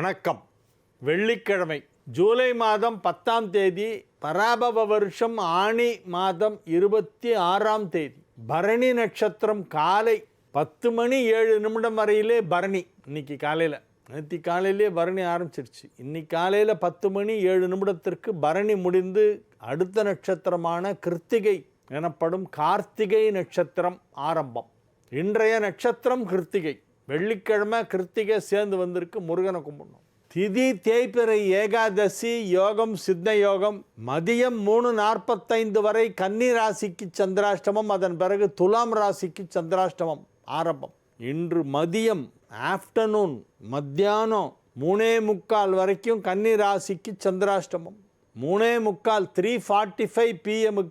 வணக்கம். வெள்ளிக்கிழமை ஜூலை மாதம் 10ஆம் தேதி, பராபவ வருஷம் ஆணி மாதம் 26ஆம் தேதி, பரணி நட்சத்திரம் காலை 10 மணி 7 வரையிலே பரணி. இன்னைக்கு காலையில், நேற்று காலையிலே பரணி ஆரம்பிச்சிருச்சு. இன்னைக்கு காலையில் 10 மணி 7 பரணி முடிந்து அடுத்த நட்சத்திரமான கிருத்திகை எனப்படும் கார்த்திகை நட்சத்திரம் ஆரம்பம். இன்றைய நட்சத்திரம் கிருத்திகை. வெள்ளிக்கிழமை கிருத்திகை சேர்ந்து வந்திருக்கு. முருகனை கும்பிடணும். திதி தேய்பிறை ஏகாதசி, யோகம் சித்த யோகம். மதியம் 3:45 வரை கன்னி ராசிக்கு சந்திராஷ்டமம், அதன் பிறகு துலாம் ராசிக்கு சந்திராஷ்டமம் ஆரம்பம். இன்று மதியம் ஆஃப்டர்நூன் மத்தியானம் 3:45 வரைக்கும் கன்னி ராசிக்கு சந்திராஷ்டமம். 3:45 3:45 PM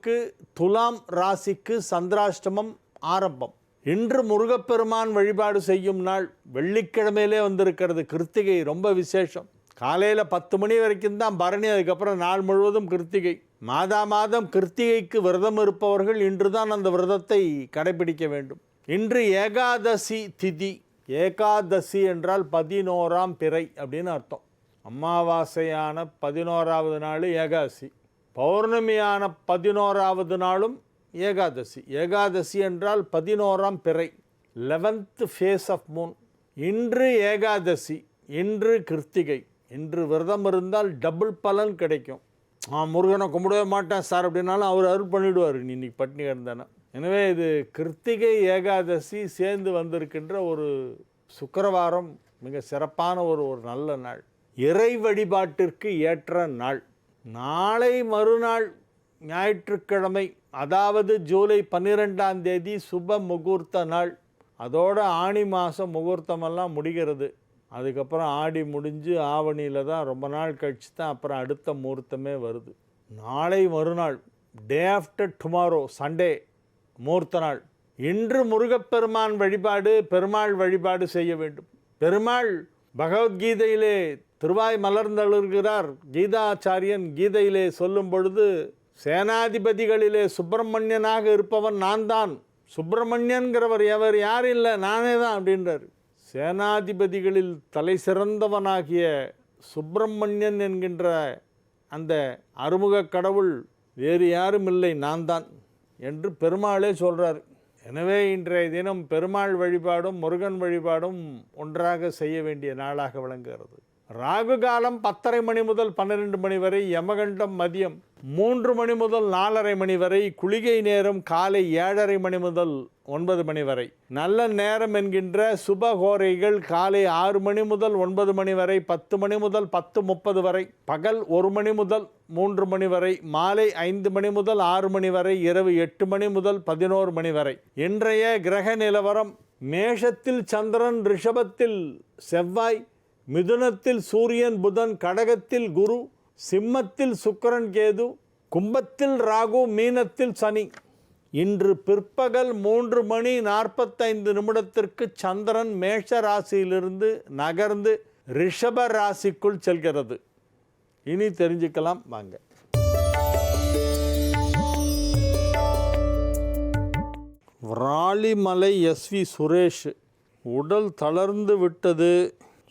துலாம் ராசிக்கு சந்திராஷ்டமம் ஆரம்பம். இன்று முருகப்பெருமான் வழிபாடு செய்யும் நாள். வெள்ளிக்கிழமையிலே வந்திருக்கிறது. கிருத்திகை ரொம்ப விசேஷம். காலையில் 10 மணி வரைக்கும் தான் பரணி, அதுக்கப்புறம் நாள் முழுவதும் கிருத்திகை. மாதம் கிருத்திகைக்கு விரதம் இருப்பவர்கள் இன்று தான் அந்த விரதத்தை கடைபிடிக்க வேண்டும். இன்று ஏகாதசி திதி. ஏகாதசி என்றால் 11ஆம் பிறை அப்படின்னு அர்த்தம். அமாவாசையான 11ஆவது நாள் ஏகாதசி, பௌர்ணமியான 11ஆவது நாளும் ஏகாதசி. ஏகாதசி என்றால் 11ஆம் பிறை, 11th ஃபேஸ் ஆஃப் மூன். இன்று ஏகாதசி, இன்று கிருத்திகை. இன்று விரதம் இருந்தால் டபுள் பலன் கிடைக்கும். முருகனை கும்பிடவே மாட்டேன் சார் அப்படின்னாலும் அவர் அருள் பண்ணிவிடுவார், நீ இன்னைக்கு பட்டினி கிடந்தானே. எனவே இது கிருத்திகை ஏகாதசி சேர்ந்து வந்திருக்கின்ற ஒரு சுக்கிரவாரம். மிக சிறப்பான ஒரு நல்ல நாள். இறை வழிபாட்டிற்கு ஏற்ற நாள். நாளை மறுநாள் ஞாயிற்றுக்கிழமை, அதாவது ஜூலை 12ஆம் தேதி சுப முகூர்த்த நாள். அதோட ஆணி மாதம் முகூர்த்தமெல்லாம் முடிகிறது. அதுக்கப்புறம் ஆடி முடிஞ்சு ஆவணியில் தான் ரொம்ப நாள் கழிச்சு தான் அப்புறம் அடுத்த முகூர்த்தமே வருது. நாளை மறுநாள், டே ஆஃப்டர் டுமாரோ, சண்டே முகூர்த்த நாள். இன்று முருகப்பெருமான் வழிபாடு, பெருமாள் வழிபாடு செய்ய வேண்டும். பெருமாள் பகவத்கீதையிலே திருவாய் மலர்ந்தழுகிறார். கீதாச்சாரியன் கீதையிலே சொல்லும் பொழுது, சேனாதிபதிகளிலே சுப்பிரமணியனாக இருப்பவன் நான் தான். சுப்பிரமணியன்கிறவர் எவர் யார் இல்லை, நானே தான் அப்படின்றார். சேனாதிபதிகளில் தலை சிறந்தவனாகிய சுப்பிரமணியன் என்கின்ற அந்த அறுமுக கடவுள் வேறு யாரும் இல்லை, நான் தான் என்று பெருமாளே சொல்கிறார். எனவே இன்றைய தினம் பெருமாள் வழிபாடும் முருகன் வழிபாடும் ஒன்றாக செய்ய வேண்டிய நாளாக விளங்குகிறது. ராகு காலம் 10:30 மணி முதல் 12 மணி வரை, யமகண்டம் மதியம் 3 மணி முதல் 4:30 மணி வரை, குளிகை நேரம் காலை 7:30 மணி முதல் 9 மணி வரை. நல்ல நேரம் என்கின்ற சுபகோரைகள் காலை 6 மணி முதல் 9 மணி வரை, 10 மணி முதல் 10:30 வரை, பகல் 1 மணி முதல் 3 மணி வரை, மாலை 5 மணி முதல் 6 மணி வரை, இரவு 8 மணி முதல் 11 மணி வரை. இன்றைய கிரக நிலவரம்: மேஷத்தில் சந்திரன், ரிஷபத்தில் செவ்வாய், மிதுனத்தில் சூரியன் புதன், கடகத்தில் குரு, சிம்மத்தில் சுக்கிரன் கேது, கும்பத்தில் ராகு, மீனத்தில் சனி. இன்று பிற்பகல் 3 மணி 45 சந்திரன் மேஷ ராசியிலிருந்து நகர்ந்து ரிஷப ராசிக்குள் செல்கிறது. இனி தெரிஞ்சுக்கலாம் வாங்க. விராலிமலை SV சுரேஷ். உடல் தளர்ந்து விட்டது,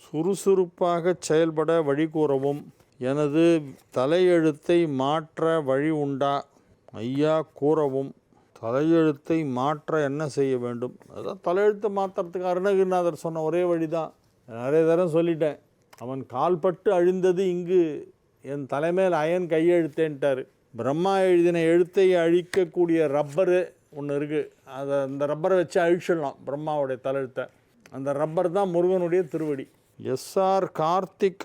சுறுசுறுப்பாக செயல்பட வழி கூறவும். எனது தலையெழுத்தை மாற்ற வழி உண்டா ஐயா கூறவும். தலையெழுத்தை மாற்ற என்ன செய்ய வேண்டும்? அதான் தலையெழுத்தை மாற்றுறதுக்கு அருணகிரிநாதர் சொன்ன ஒரே வழி தான். நிறைய தரம் சொல்லிட்டேன். அவன் கால்பட்டு அழிந்தது இங்கு, என் தலைமையில் அயன் கையெழுத்தேன்ட்டார். பிரம்மா எழுதின எழுத்தை அழிக்கக்கூடிய ரப்பரு ஒன்று இருக்குது. அந்த ரப்பரை வச்சு அழிச்சிடலாம் பிரம்மாவுடைய தலையெழுத்தை. அந்த ரப்பர் தான் முருகனுடைய திருவடி. SR கார்த்திக்.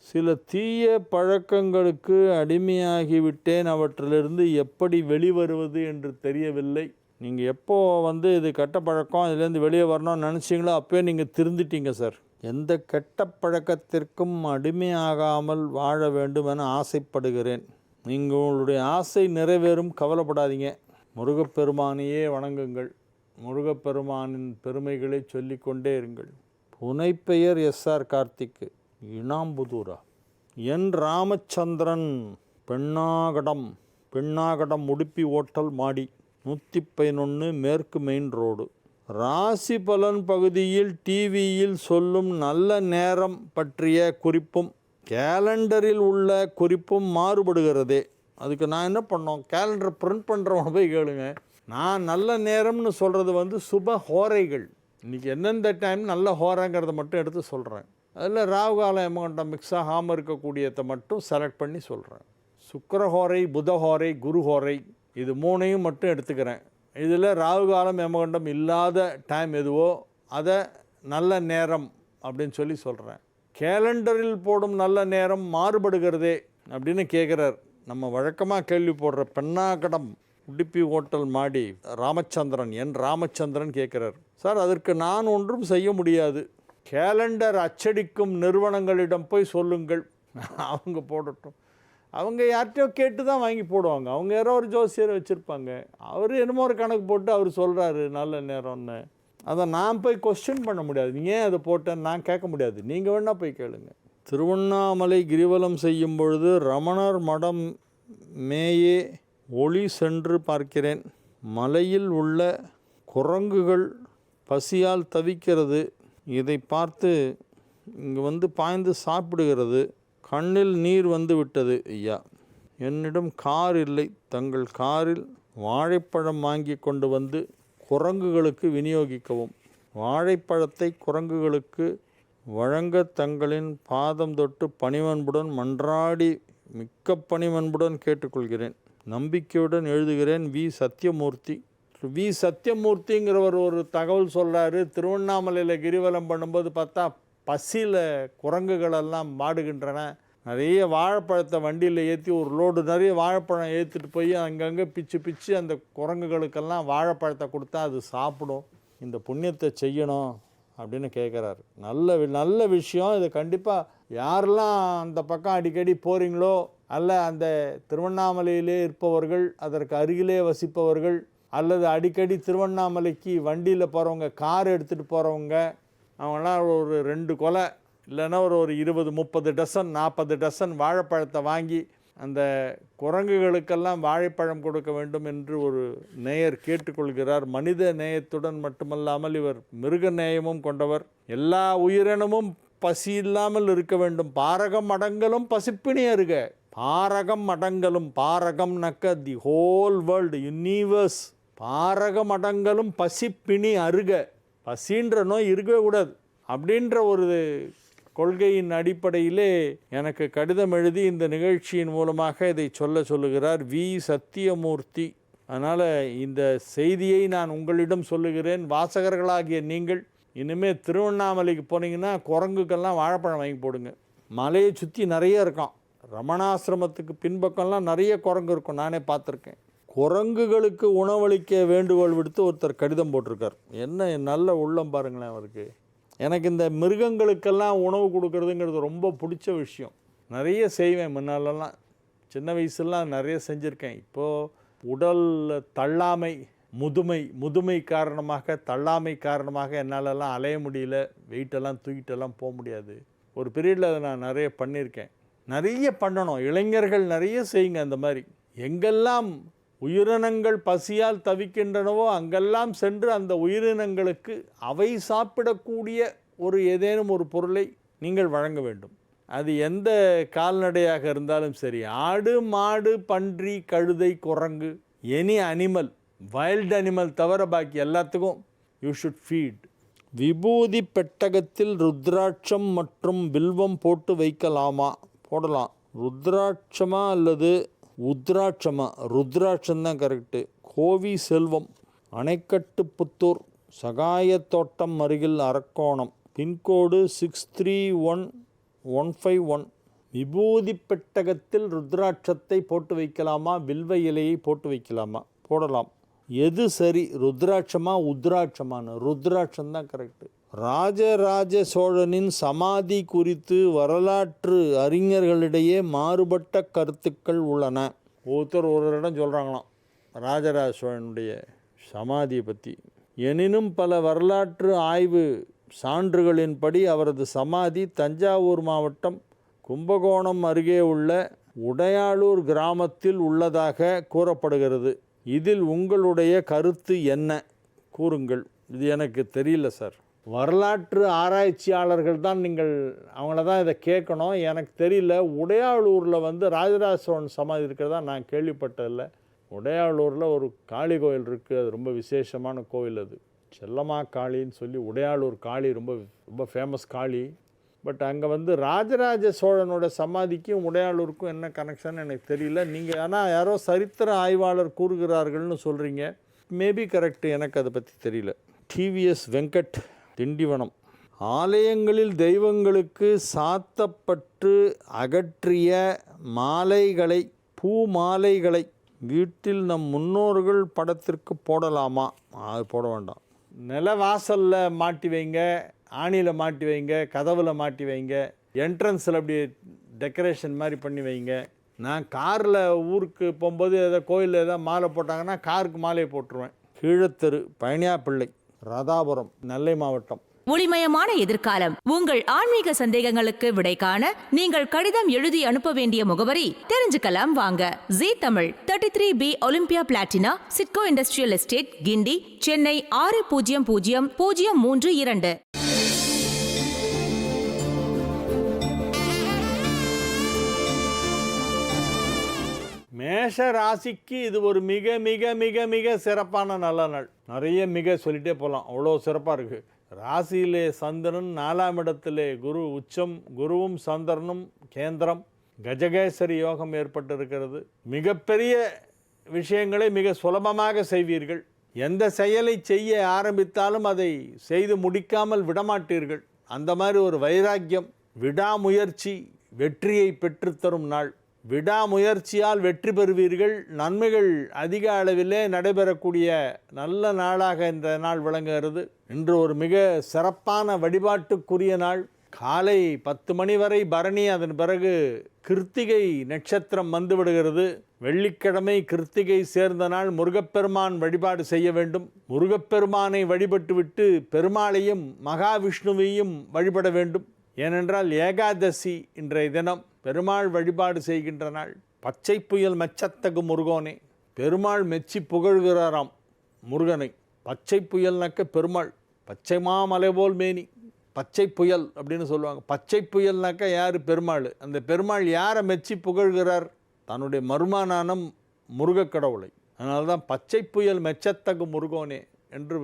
சில தீய பழக்கங்களுக்கு அடிமையாகிவிட்டேன், அவற்றிலிருந்து எப்படி வெளிவருவது என்று தெரியவில்லை. நீங்கள் எப்போ இது கெட்ட பழக்கம், இதுலேருந்து வெளியே வரணும்னு நினச்சிங்களோ அப்போயே நீங்கள் திருந்திட்டீங்க சார். எந்த கெட்ட பழக்கத்திற்கும் அடிமையாகாமல் வாழ வேண்டும் என ஆசைப்படுகிறேன். நீங்கள் உங்களுடைய ஆசை நிறைவேறும், கவலைப்படாதீங்க. முருகப்பெருமானையே வணங்குங்கள். முருகப்பெருமானின் பெருமைகளை சொல்லிக்கொண்டே இருங்கள். புனைப்பெயர் SR கார்த்திக்கு, இனாம்புதூரா. என் ராமச்சந்திரன். பெண்ணாகடம் உடுப்பி ஓட்டல் மாடி, 111 மேற்கு மெயின் ரோடு, ராசி பலன் பகுதியில் டிவியில் சொல்லும் நல்ல நேரம் பற்றிய குறிப்பும் கேலண்டரில் உள்ள குறிப்பும் மாறுபடுகிறதே. அதுக்கு நான் என்ன பண்ணோம், கேலண்டர் பிரிண்ட் பண்ணுறவனை போய் கேளுங்க. நான் நல்ல நேரம்னு சொல்கிறது சுப ஹோரைகள், இன்றைக்கி எந்தெந்த டைம் நல்ல ஹோரைங்கிறத மட்டும் எடுத்து சொல்கிறேன். அதில் ராகுகாலம் எமகண்டம் மிக்ஸ் ஆகாமல் இருக்கக்கூடியதை மட்டும் செலக்ட் பண்ணி சொல்கிறேன். சுக்கிரஹோரை, புதஹோரை, குருஹோரை இது மூணையும் மட்டும் எடுத்துக்கிறேன். இதில் ராகுகாலம் எமகண்டம் இல்லாத டைம் எதுவோ அதை நல்ல நேரம் அப்படின்னு சொல்கிறேன். கேலண்டரில் போடும் நல்ல நேரம் மாறுபடுகிறதே அப்படின்னு கேட்குறார். நம்ம வழக்கமாக கேள்வி போடுற பெண்ணாகடம் உடுப்பி ஹோட்டல் மாடி ராமச்சந்திரன், என் ராமச்சந்திரன் கேட்குறார். சார், அதற்கு நான் ஒன்றும் செய்ய முடியாது, கேலண்டர் அச்சடிக்கும் நிறுவனங்களிடம் போய் சொல்லுங்கள், அவங்க போடட்டும். அவங்க யார்கிட்டயோ கேட்டு தான் வாங்கி போடுவாங்க. அவங்க யாரோ ஒரு ஜோசியரை வச்சுருப்பாங்க, அவர் என்னமோ ஒரு கணக்கு போட்டு அவர் சொல்கிறாரு நல்ல நேரம்னு. அதை நான் போய் கொஸ்டின் பண்ண முடியாது. நீ ஏன் அதை போட்டேன்னு நான் கேட்க முடியாது. நீங்கள் வேணால் போய் கேளுங்க. திருவண்ணாமலை கிரிவலம் செய்யும் பொழுது ரமணர் மடம் மேயே ஒளி சென்று பார்க்கிறேன். மலையில் உள்ள குரங்குகள் பசியால் தவிக்கிறது. இதை பார்த்து இங்கு பாய்ந்து சாப்பிடுகிறது. கண்ணில் நீர் வந்து விட்டது. ஐயா, என்னிடம் கார் இல்லை. தங்கள் காரில் வாழைப்பழம் வாங்கி கொண்டு வந்து குரங்குகளுக்கு விநியோகிக்கவும். வாழைப்பழத்தை குரங்குகளுக்கு வழங்க தங்களின் பாதம் தொட்டு பணிவன்புடன் மன்றாடி மிக்க பணிவன்புடன் கேட்டுக்கொள்கிறேன். நம்பிக்கையுடன் எழுதுகிறேன், வி. சத்யமூர்த்தி. வி. சத்யமூர்த்திங்கிறவர் ஒரு தகவல் சொல்கிறாரு. திருவண்ணாமலையில் கிரிவலம் பண்ணும்போது பார்த்தா பசியில் குரங்குகளெல்லாம் மாடுகின்றன. நிறைய வாழைப்பழத்தை வண்டியில் ஏற்றி ஒரு லோடு நிறைய வாழைப்பழம் ஏற்றிட்டு போய் அங்கங்கே பிச்சு அந்த குரங்குகளுக்கெல்லாம் வாழைப்பழத்தை கொடுத்தா அது சாப்பிடும். இந்த புண்ணியத்தை செய்யணும் அப்படின்னு கேட்குறாரு. நல்ல விஷயம். இதை கண்டிப்பாக யாரெல்லாம் அந்த பக்கம் அடிக்கடி போகிறீங்களோ, அல்ல அந்த திருவண்ணாமலையிலே இருப்பவர்கள், அதற்கு அருகிலே வசிப்பவர்கள், அல்லது அடிக்கடி திருவண்ணாமலைக்கு வண்டியில் போகிறவங்க, கார் எடுத்துகிட்டு போகிறவங்க, அவங்களாம் ஒரு 2 கொலை இல்லைன்னா ஒரு 20-30 டசன் 40 டசன் வாழைப்பழத்தை வாங்கி அந்த குரங்குகளுக்கெல்லாம் வாழைப்பழம் கொடுக்க வேண்டும் என்று ஒரு நேயர் கேட்டுக்கொள்கிறார். மனித நேயத்துடன் மட்டுமல்லாமல் இவர் மிருக நேயமும் கொண்டவர். எல்லா உயிரினமும் பசி இல்லாமல் இருக்க வேண்டும். பாரகம் அடங்கலும் பசிப்பினி அருக. பாரகம் அடங்கலும், பாரகம் நக்க தி ஹோல் வேர்ல்டு யூனிவர்ஸ். பாரகம் அடங்கலும் பசிப்பினி அருக. பசின்ற நோய் இருக்கவே கூடாது அப்படின்ற ஒரு கொள்கையின் அடிப்படையிலே எனக்கு கடிதம் எழுதி இந்த நிகழ்ச்சியின் மூலமாக இதை சொல்லுகிறார் வி. சத்தியமூர்த்தி. அதனால் இந்த செய்தியை நான் உங்களிடம் சொல்லுகிறேன். வாசகர்களாகிய நீங்கள் இனிமேல் திருவண்ணாமலைக்கு போனீங்கன்னா குரங்குக்கெல்லாம் வாழைப்பழம் வாங்கி போடுங்க. மலையை சுற்றி நிறைய இருக்கான். ரமணாசிரமத்துக்கு பின்பக்கம்லாம் நிறைய குரங்கு இருக்கும், நானே பார்த்துருக்கேன். குரங்குகளுக்கு உணவளிக்க வேண்டுகோள் விடுத்து ஒருத்தர் கடிதம் போட்டிருக்கார். என்ன நல்ல உள்ளம் பாருங்களேன் அவருக்கு. எனக்கு இந்த மிருகங்களுக்கெல்லாம் உணவு கொடுக்கறதுங்கிறது ரொம்ப பிடிச்ச விஷயம். நிறைய செய்வேன். முன்னாலெல்லாம் சின்ன வயசுலாம் நிறைய செஞ்சுருக்கேன். இப்போது உடல் தள்ளாமை, முதுமை காரணமாக, தள்ளாமை காரணமாக என்னாலெல்லாம் அலைய முடியல. வெயிட்டெல்லாம் தூக்கிட்டெல்லாம் போக முடியாது. ஒரு பீரியடில் அதை நான் நிறைய பண்ணியிருக்கேன். நிறைய பண்ணணும். இளைஞர்கள் நிறைய செய்யுங்க அந்த மாதிரி. எங்கெல்லாம் உயிரினங்கள் பசியால் தவிக்கின்றனவோ அங்கெல்லாம் சென்று அந்த உயிரினங்களுக்கு அவை சாப்பிடக்கூடிய ஏதேனும் ஒரு பொருளை நீங்கள் வழங்க வேண்டும். அது எந்த கால்நடையாக இருந்தாலும் சரி, ஆடு, மாடு, பன்றி, கழுதை, குரங்கு, எனி அனிமல், வைல்டு அனிமல் தவிர பாக்கி எல்லாத்துக்கும் யூ ஷுட் ஃபீட். விபூதி பெட்டகத்தில் ருத்ராட்சம் மற்றும் பில்வம் போட்டு வைக்கலாமா? போடலாம். ருத்ராட்சமா அல்லது உத்ராட்சமா? ருத்ராட்சம் தான் கரெக்டு. கோவி செல்வம், அணைக்கட்டு புத்தூர், சகாயத்தோட்டம் அருகில் அரக்கோணம், பின்கோடு 631151. விபூதி பெட்டகத்தில் ருத்ராட்சத்தை போட்டு வைக்கலாமா, வில்வ இலையை போட்டு வைக்கலாமா? போடலாம். எது சரி, ருத்ராட்சமா உத்ராட்சமான? ருத்ராட்சம் தான் கரெக்டு. ராஜராஜ சோழனின் சமாதி குறித்து வரலாற்று அறிஞர்களிடையே மாறுபட்ட கருத்துக்கள் உள்ளன. ஒருத்தர் ஒரு இடம் சொல்கிறாங்களாம் ராஜராஜ சோழனுடைய சமாதியை பற்றி. எனினும் பல வரலாற்று ஆய்வு சான்றுகளின்படி அவரது சமாதி தஞ்சாவூர் மாவட்டம் கும்பகோணம் அருகே உள்ள உடையாளூர் கிராமத்தில் உள்ளதாக கூறப்படுகிறது. இதில் உங்களுடைய கருத்து என்ன? கூறுங்கள். இது எனக்கு தெரியல சார். வரலாற்று ஆராய்ச்சியாளர்கள் தான் நீங்கள் அவங்கள தான் இதை கேட்கணும். எனக்கு தெரியல. உடையாளூரில் வந்து ராஜராஜ சோழன் சமாதி இருக்கிறதா நான் கேள்விப்பட்டதில்லை. உடையாளூரில் ஒரு காளி கோயில் இருக்குது. அது ரொம்ப விசேஷமான கோயில். அது செல்லம்மா காளின்னு சொல்லி உடையாளூர் காளி ரொம்ப ரொம்ப ஃபேமஸ் காளி. பட் அங்கே வந்து ராஜராஜ சோழனோட சமாதிக்கும் உடையாளூருக்கும் என்ன கனெக்ஷன் எனக்கு தெரியல. நீங்கள் ஆனால் யாரோ சரித்திர ஆய்வாளர் கூறுகிறார்கள்னு சொல்கிறீங்க. மேபி கரெக்டு, எனக்கு அதை பற்றி தெரியல. டிவிஎஸ் வெங்கட், திண்டிவனம். ஆலயங்களில் தெய்வங்களுக்கு சாத்தப்பட்டு அகற்றிய மாலைகளை, பூ மாலைகளை வீட்டில் நம் முன்னோர்கள் படத்திற்கு போடலாமா? அது போட வேண்டாம். நிலவாசலில் மாட்டி வைங்க, ஆணியில் மாட்டி வைங்க, கதவில் மாட்டி வைங்க, என்ட்ரன்ஸில் அப்படி டெக்கரேஷன் மாதிரி பண்ணி வைங்க. நான் காரில் ஊருக்கு போகும்போது ஏதோ கோயிலில் ஏதோ மாலை போட்டாங்கன்னா காருக்கு மாலையை போட்டுருவேன். கீழத்தெரு, பழனியாப்பிள்ளை, ராதாபுரம், நெல்லை மாவட்டம். ஒளிமயமான எதிர்காலம். உங்கள் ஆன்மீக சந்தேகங்களுக்கு விடை காண நீங்கள் கடிதம் எழுதி அனுப்ப வேண்டிய முகவரி தெரிஞ்சுக்கலாம் வாங்க. Zee Tamil, 33B Olympia Platina, SIDCO industrial estate, Guindy, Chennai 600032. மேஷ ராசிக்கு இது ஒரு மிக மிக மிக மிக சிறப்பான நல்ல நாள். நிறைய மிக சொல்லிட்டே போகலாம், அவ்வளோ சிறப்பாக இருக்குது. ராசியிலே சந்திரன், 4ஆம் இடத்திலே குரு உச்சம், குருவும் சந்திரனும் கேந்திரம், கஜகேசரி யோகம் ஏற்பட்டிருக்கிறது. மிகப்பெரிய விஷயங்களை மிக சுலபமாக செய்வீர்கள். எந்த செயலை செய்ய ஆரம்பித்தாலும் அதை செய்து முடிக்காமல் விடமாட்டீர்கள். அந்த மாதிரி ஒரு வைராக்கியம், விடாமுயற்சி வெற்றியை பெற்றுத்தரும் நாள். விடாமுயற்சியால் வெற்றி பெறுவீர்கள். நன்மைகள் அதிக அளவிலே நடைபெறக்கூடிய நல்ல நாளாக இந்த நாள் விளங்குகிறது. இன்று ஒரு மிக சிறப்பான வழிபாட்டுக்குரிய நாள். காலை 10 மணி வரை பரணி, அதன் பிறகு கிருத்திகை நட்சத்திரம் வந்துவிடுகிறது. வெள்ளிக்கிழமை கிருத்திகை சேர்ந்த நாள். முருகப்பெருமான் வழிபாடு செய்ய வேண்டும். முருகப்பெருமானை வழிபட்டுவிட்டு பெருமாளையும் மகாவிஷ்ணுவையும் வழிபட வேண்டும். ஏனென்றால் ஏகாதசி இன்றைய தினம். பெருமாள் வழிபாடு செய்கின்ற நாள். பச்சை புயல் மெச்சத்தகு முருகோனே. பெருமாள் மெச்சி புகழ்கிறாராம் முருகனை. பச்சை புயல்னாக்க பெருமாள். பச்சை மாமலை போல் மேனி, பச்சை புயல் அப்படின்னு சொல்லுவாங்க. பச்சை புயல்னாக்கா யார்? பெருமாள். அந்த பெருமாள் யாரை மெச்சி புகழ்கிறார்? தன்னுடைய மருமானான முருகக்கடவுளை. அதனால தான் பச்சை புயல் மெச்சத்தகு முருகோனே என்று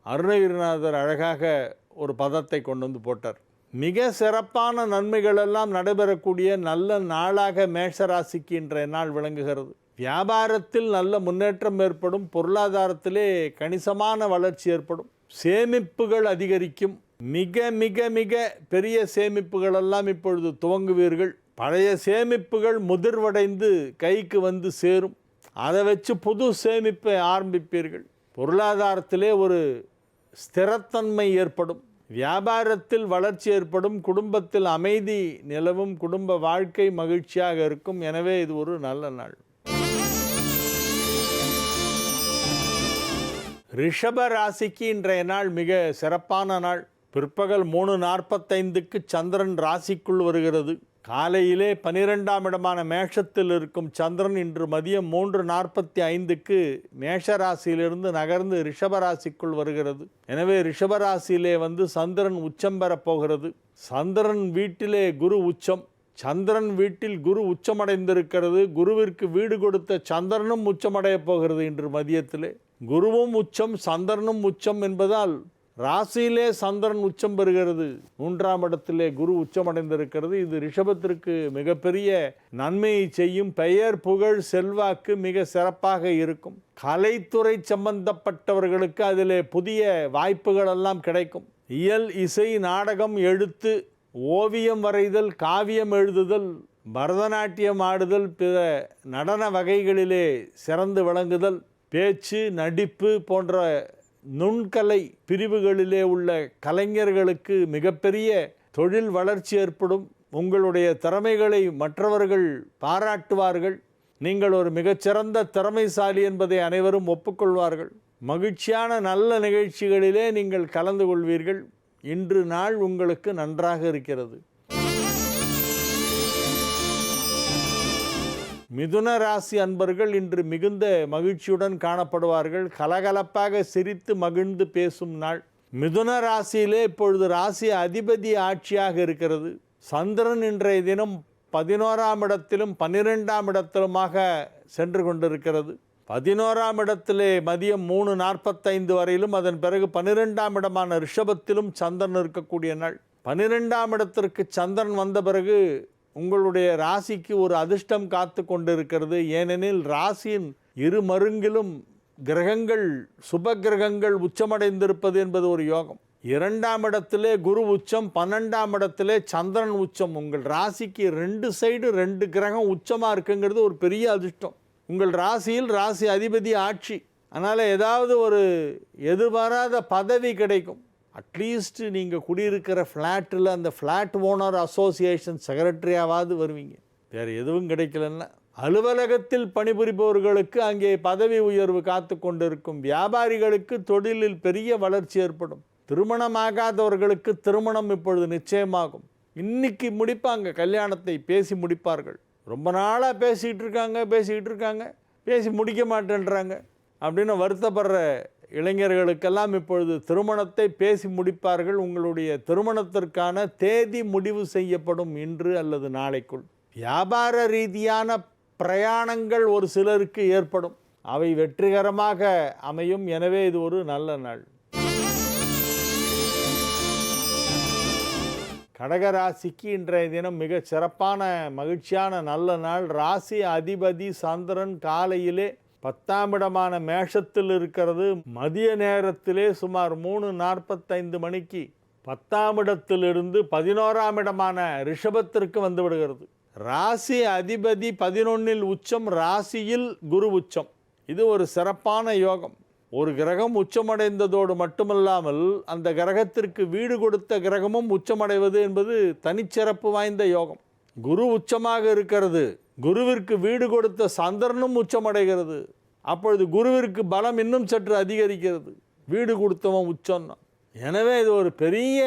அருணகிரிநாதர் அழகாக ஒரு பதத்தை கொண்டு வந்து போட்டார். மிக சிறப்பான நன்மைகளெல்லாம் நடைபெறக்கூடிய நல்ல நாளாக மேஷராசிக்கு இன்றைய நாள் விளங்குகிறது. வியாபாரத்தில் நல்ல முன்னேற்றம் ஏற்படும். பொருளாதாரத்திலே கணிசமான வளர்ச்சி ஏற்படும். சேமிப்புகள் அதிகரிக்கும். மிக மிக மிக பெரிய சேமிப்புகளெல்லாம் இப்பொழுது துவங்குவீர்கள். பழைய சேமிப்புகள் முதிர்வடைந்து கைக்கு வந்து சேரும். அதை வச்சு புது சேமிப்பை ஆரம்பிப்பீர்கள். பொருளாதாரத்திலே ஒரு ஸ்திரத்தன்மை ஏற்படும். வியாபாரத்தில் வளர்ச்சி ஏற்படும். குடும்பத்தில் அமைதி நிலவும். குடும்ப வாழ்க்கை மகிழ்ச்சியாக இருக்கும். எனவே இது ஒரு நல்ல நாள். ரிஷப ராசிக்கு இன்றைய நாள் மிக சிறப்பான நாள். பிற்பகல் 3:45 சந்திரன் ராசிக்குள் வருகிறது. காலையிலே 12ஆம் இடமான மேஷத்தில் இருக்கும் சந்திரன் இன்று மதியம் 3:45 மேஷராசியிலிருந்து நகர்ந்து ரிஷபராசிக்குள் வருகிறது. எனவே ரிஷபராசியிலே வந்து சந்திரன் உச்சம் பெறப் போகிறது. சந்திரன் வீட்டிலே குரு உச்சம். சந்திரன் வீட்டில் குரு உச்சமடைந்திருக்கிறது. குருவிற்கு வீடு கொடுத்த சந்திரனும் உச்சமடையப் போகிறது இன்று மதியத்திலே. குருவும் உச்சம், சந்திரனும் உச்சம் என்பதால் ராசியிலே சந்திரன் உச்சம் பெறுகிறது. 3ஆம் இடத்திலே குரு உச்சமடைந்திருக்கிறது. இது ரிஷபத்திற்கு மிகப்பெரிய நன்மையை செய்யும். பெயர், புகழ், செல்வாக்கு மிக சிறப்பாக இருக்கும். கலைத்துறை சம்பந்தப்பட்டவர்களுக்கு அதிலே புதிய வாய்ப்புகள் எல்லாம் கிடைக்கும். இயல், இசை, நாடகம், எழுத்து, ஓவியம் வரைதல், காவியம் எழுதுதல், பரதநாட்டியம் ஆடுதல், பிற நடன வகைகளிலே சிறந்து விளங்குதல், பேச்சு, நடிப்பு போன்ற நுண்கலை பிரிவுகளிலே உள்ள கலைஞர்களுக்கு மிகப்பெரிய தொழில் வளர்ச்சி ஏற்படும். உங்களுடைய திறமைகளை மற்றவர்கள் பாராட்டுவார்கள். நீங்கள் ஒரு மிகச்சிறந்த திறமைசாலி என்பதை அனைவரும் ஒப்புக்கொள்வார்கள். மகிழ்ச்சியான நல்ல நிகழ்ச்சிகளிலே நீங்கள் கலந்து கொள்வீர்கள். இன்று நாள் உங்களுக்கு நன்றாக இருக்கிறது. மிதுன ராசி அன்பர்கள் இன்று மிகுந்த மகிழ்ச்சியுடன் காணப்படுவார்கள். கலகலப்பாக சிரித்து மகிழ்ந்து பேசும் நாள். மிதுன ராசியிலே இப்பொழுது ராசி அதிபதி ஆட்சியாக இருக்கிறது. சந்திரன் இன்றைய தினம் 11ஆம் இடத்திலும் 12ஆம் இடத்திலுமாக சென்று கொண்டிருக்கிறது. 11ஆம் இடத்திலே மதியம் 3:45 வரையிலும், அதன் பிறகு 12ஆம் இடமான ரிஷபத்திலும் சந்திரன் இருக்கக்கூடிய நாள். 12ஆம் இடத்திற்கு சந்திரன் வந்த பிறகு உங்களுடைய ராசிக்கு ஒரு அதிர்ஷ்டம் காத்து கொண்டிருக்கிறது. ஏனெனில் ராசியின் இரு மருங்கிலும் கிரகங்கள், சுப கிரகங்கள் உச்சமடைந்திருப்பது என்பது ஒரு யோகம். 2ஆம் இடத்திலே குரு உச்சம், 12ஆம் இடத்திலே சந்திரன் உச்சம். உங்கள் ராசிக்கு 2 சைடு 2 கிரகம் உச்சமாக இருக்குங்கிறது ஒரு பெரிய அதிர்ஷ்டம். உங்கள் ராசியில் ராசி அதிபதி ஆட்சி. அதனால் ஏதாவது ஒரு எதிர்பாராத பதவி கிடைக்கும். அட்லீஸ்ட் நீங்கள் குடியிருக்கிற ஃப்ளாட்டில் அந்த ஃப்ளாட் ஓனர் அசோசியேஷன் செக்ரட்டரியாவது வருவீங்க. வேறு எதுவும் கிடைக்கலன்னா அலுவலகத்தில் பணிபுரிபவர்களுக்கு அங்கே பதவி உயர்வு காத்து கொண்டிருக்கும். வியாபாரிகளுக்கு தொழிலில் பெரிய வளர்ச்சி ஏற்படும். திருமணமாகாதவர்களுக்கு திருமணம் இப்பொழுது நிச்சயமாகும். இன்னைக்கு முடிப்பாங்க, கல்யாணத்தை பேசி முடிப்பார்கள். ரொம்ப நாளாக பேசிக்கிட்டு இருக்காங்க, பேசி முடிக்க மாட்டேன்றாங்க அப்படின்னு வருத்தப்படுற இளைஞர்களுக்கெல்லாம் இப்பொழுது திருமணத்தை பேசி முடிப்பார்கள். உங்களுடைய திருமணத்திற்கான தேதி முடிவு செய்யப்படும் இன்று அல்லது நாளைக்குள். வியாபார ரீதியான பிரயாணங்கள் ஒரு சிலருக்கு ஏற்படும். அவை வெற்றிகரமாக அமையும். எனவே இது ஒரு நல்ல நாள். கடகராசிக்கு இன்றைய தினம் மிக சிறப்பான மகிழ்ச்சியான நல்ல நாள். ராசி அதிபதி சந்திரன் காலையிலே 10ஆம் இடமான மேஷத்தில் இருக்கிறது. மதிய நேரத்திலே சுமார் 3:45 மணிக்கு 10ஆம் இடத்திலிருந்து 11ஆம் இடமான ரிஷபத்திற்கு வந்து விடுகிறது. ராசி அதிபதி 11இல் உச்சம், ராசியில் குரு உச்சம். இது ஒரு சிறப்பான யோகம். ஒரு கிரகம் உச்சமடைந்ததோடு மட்டுமல்லாமல் அந்த கிரகத்திற்கு வீடு கொடுத்த கிரகமும் உச்சமடைவது என்பது தனிச்சிறப்பு வாய்ந்த யோகம். குரு உச்சமாக இருக்கிறது. குருவிற்கு வீடு கொடுத்த சந்திரனும் உச்சமடைகிறது. அப்பொழுது குருவிற்கு பலம் இன்னும் சற்று அதிகரிக்கிறது. வீடு கொடுத்தவன் உச்சம்னா. எனவே இது ஒரு பெரிய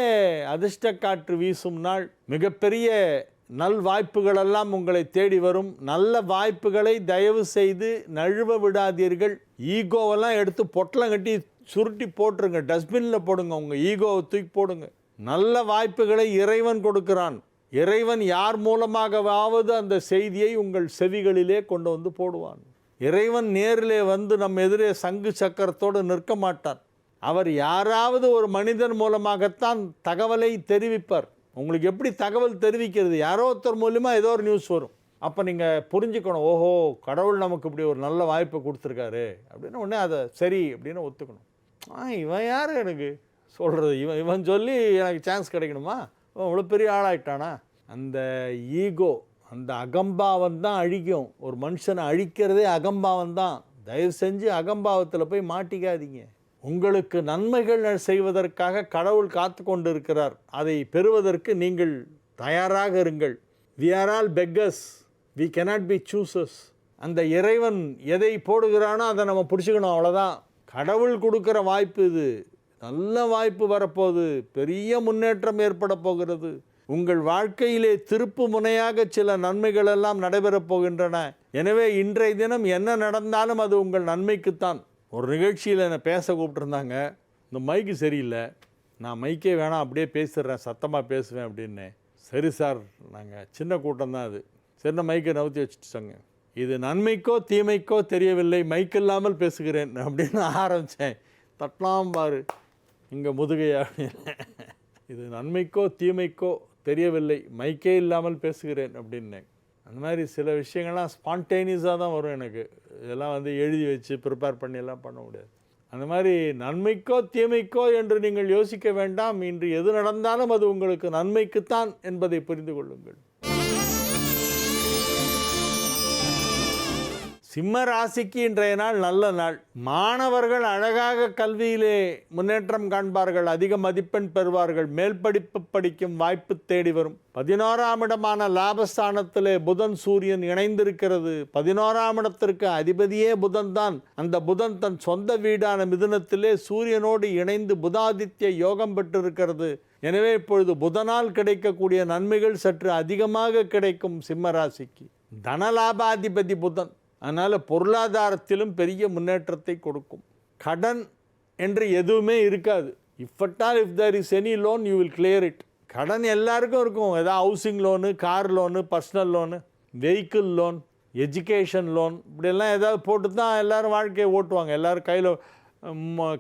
அதிர்ஷ்ட காற்று வீசும் நாள். மிகப்பெரிய நல் வாய்ப்புகளெல்லாம் உங்களை தேடி வரும். நல்ல வாய்ப்புகளை தயவு செய்து நழுவ விடாதீர்கள். ஈகோவெல்லாம் எடுத்து பொட்டலம் கட்டி சுருட்டி போட்டுருங்க, டஸ்ட்பினில் போடுங்க. உங்கள் ஈகோவை தூக்கி போடுங்க. நல்ல வாய்ப்புகளை இறைவன் கொடுக்கிறான். இறைவன் யார் மூலமாகவாவது அந்த செய்தியை உங்கள் செவிகளிலே கொண்டு வந்து போடுவான். இறைவன் நேரிலே வந்து நம்ம எதிரே சங்கு சக்கரத்தோடு நிற்க மாட்டார். அவர் யாராவது ஒரு மனிதன் மூலமாகத்தான் தகவலை தெரிவிப்பார். உங்களுக்கு எப்படி தகவல் தெரிவிக்கிறது? யாரோ ஒருத்தர் மூலியமாக ஏதோ ஒரு நியூஸ் வரும். அப்போ நீங்கள் புரிஞ்சுக்கணும், ஓஹோ கடவுள் நமக்கு இப்படி ஒரு நல்ல வாய்ப்பை கொடுத்துருக்காரு அப்படின்னு. உடனே அதை சரி அப்படின்னு ஒத்துக்கணும். இவன் யார் எனக்கு சொல்கிறது? இவன் சொல்லி எனக்கு சான்ஸ் கிடைக்கணுமா? இவ்வளோ பெரிய ஆளாயிட்டானா? அந்த ஈகோ, அந்த அகம்பாவம் தான் அழிக்கும். ஒரு மனுஷனை அழிக்கிறதே அகம்பாவம் தான். தயவு செஞ்சு அகம்பாவத்தில் போய் மாட்டிக்காதீங்க. உங்களுக்கு நன்மைகள் செய்வதற்காக கடவுள் காத்து கொண்டு இருக்கிறார். அதை பெறுவதற்கு நீங்கள் தயாராக இருங்கள். We are all beggars. We cannot be choosers. அந்த இறைவன் எதை போடுகிறானோ அதை நம்ம பிடிச்சிக்கணும், அவ்வளோதான். கடவுள் கொடுக்குற வாய்ப்பு இது. நல்ல வாய்ப்பு வரப்போகுது. பெரிய முன்னேற்றம் ஏற்பட போகிறது. உங்கள் வாழ்க்கையிலே திருப்பு முனையாக சில நன்மைகள் எல்லாம் நடைபெறப் போகின்றன. எனவே இன்றைய தினம் என்ன நடந்தாலும் அது உங்கள் நன்மைக்குத்தான். ஒரு நிகழ்ச்சியில் என்னை பேச கூப்பிட்டுருந்தாங்க. இந்த மைக்கு சரியில்லை, நான் மைக்கே வேணாம் அப்படியே பேசிடுறேன், சத்தமாக பேசுவேன் அப்படின்னு. சரி சார், நாங்கள் சின்ன கூட்டம் தான் அது. சின்ன மைக்கை நவுத்தி வச்சுட்டாங்க. இது நன்மைக்கோ தீமைக்கோ தெரியவில்லை, மைக் இல்லாமல் பேசுகிறேன் அப்படின்னு ஆரம்பித்தேன். தட்டலாம் பாரு இங்கே முதுகையா. இது நன்மைக்கோ தீமைக்கோ தெரியவில்லை, மைக்கே இல்லாமல் பேசுகிறேன் அப்படின்னேன். அந்த மாதிரி சில விஷயங்கள்லாம் ஸ்பான்டேனியஸாக தான் வரும் எனக்கு. இதெல்லாம் வந்து எழுதி வச்சு ப்ரிப்பேர் பண்ணி எல்லாம் பண்ண முடியாது. அந்த மாதிரி நன்மைக்கோ தீமைக்கோ என்று நீங்கள் யோசிக்க வேண்டாம். இன்று எது நடந்தாலும் அது உங்களுக்கு நன்மைக்குத்தான் என்பதை புரிந்து கொள்ளுங்கள். சிம்ம ராசிக்கு இன்றைய நாள் நல்ல நாள். மாணவர்கள் அழகாக கல்வியிலே முன்னேற்றம் காண்பார்கள். அதிக மதிப்பெண் பெறுவார்கள். மேல் படிப்பு படிக்கும் வாய்ப்பு தேடி வரும். 11ஆம் இடமான லாபஸ்தானத்திலே புதன் சூரியன் இணைந்திருக்கிறது. 11ஆம் இடத்திற்கு அதிபதியே புதன் தான். அந்த புதன் தன் சொந்த வீடான மிதுனத்திலே சூரியனோடு இணைந்து புதாதித்ய யோகம் பெற்றிருக்கிறது. எனவே இப்பொழுது புதனால் கிடைக்கக்கூடிய நன்மைகள் சற்று அதிகமாக கிடைக்கும் சிம்ம ராசிக்கு. தனலாபாதிபதி புதன். அதனால் பொருளாதாரத்திலும் பெரிய முன்னேற்றத்தை கொடுக்கும். கடன் என்று எதுவுமே இருக்காது. If there is any loan you will clear it. கடன் எல்லாருக்கும் இருக்கும். ஏதாவது housing loan, car loan, personal loan, vehicle loan, education loan, இப்படியெல்லாம் ஏதாவது போட்டு தான் எல்லோரும் வாழ்க்கையை ஓட்டுவாங்க. எல்லோரும் கையில்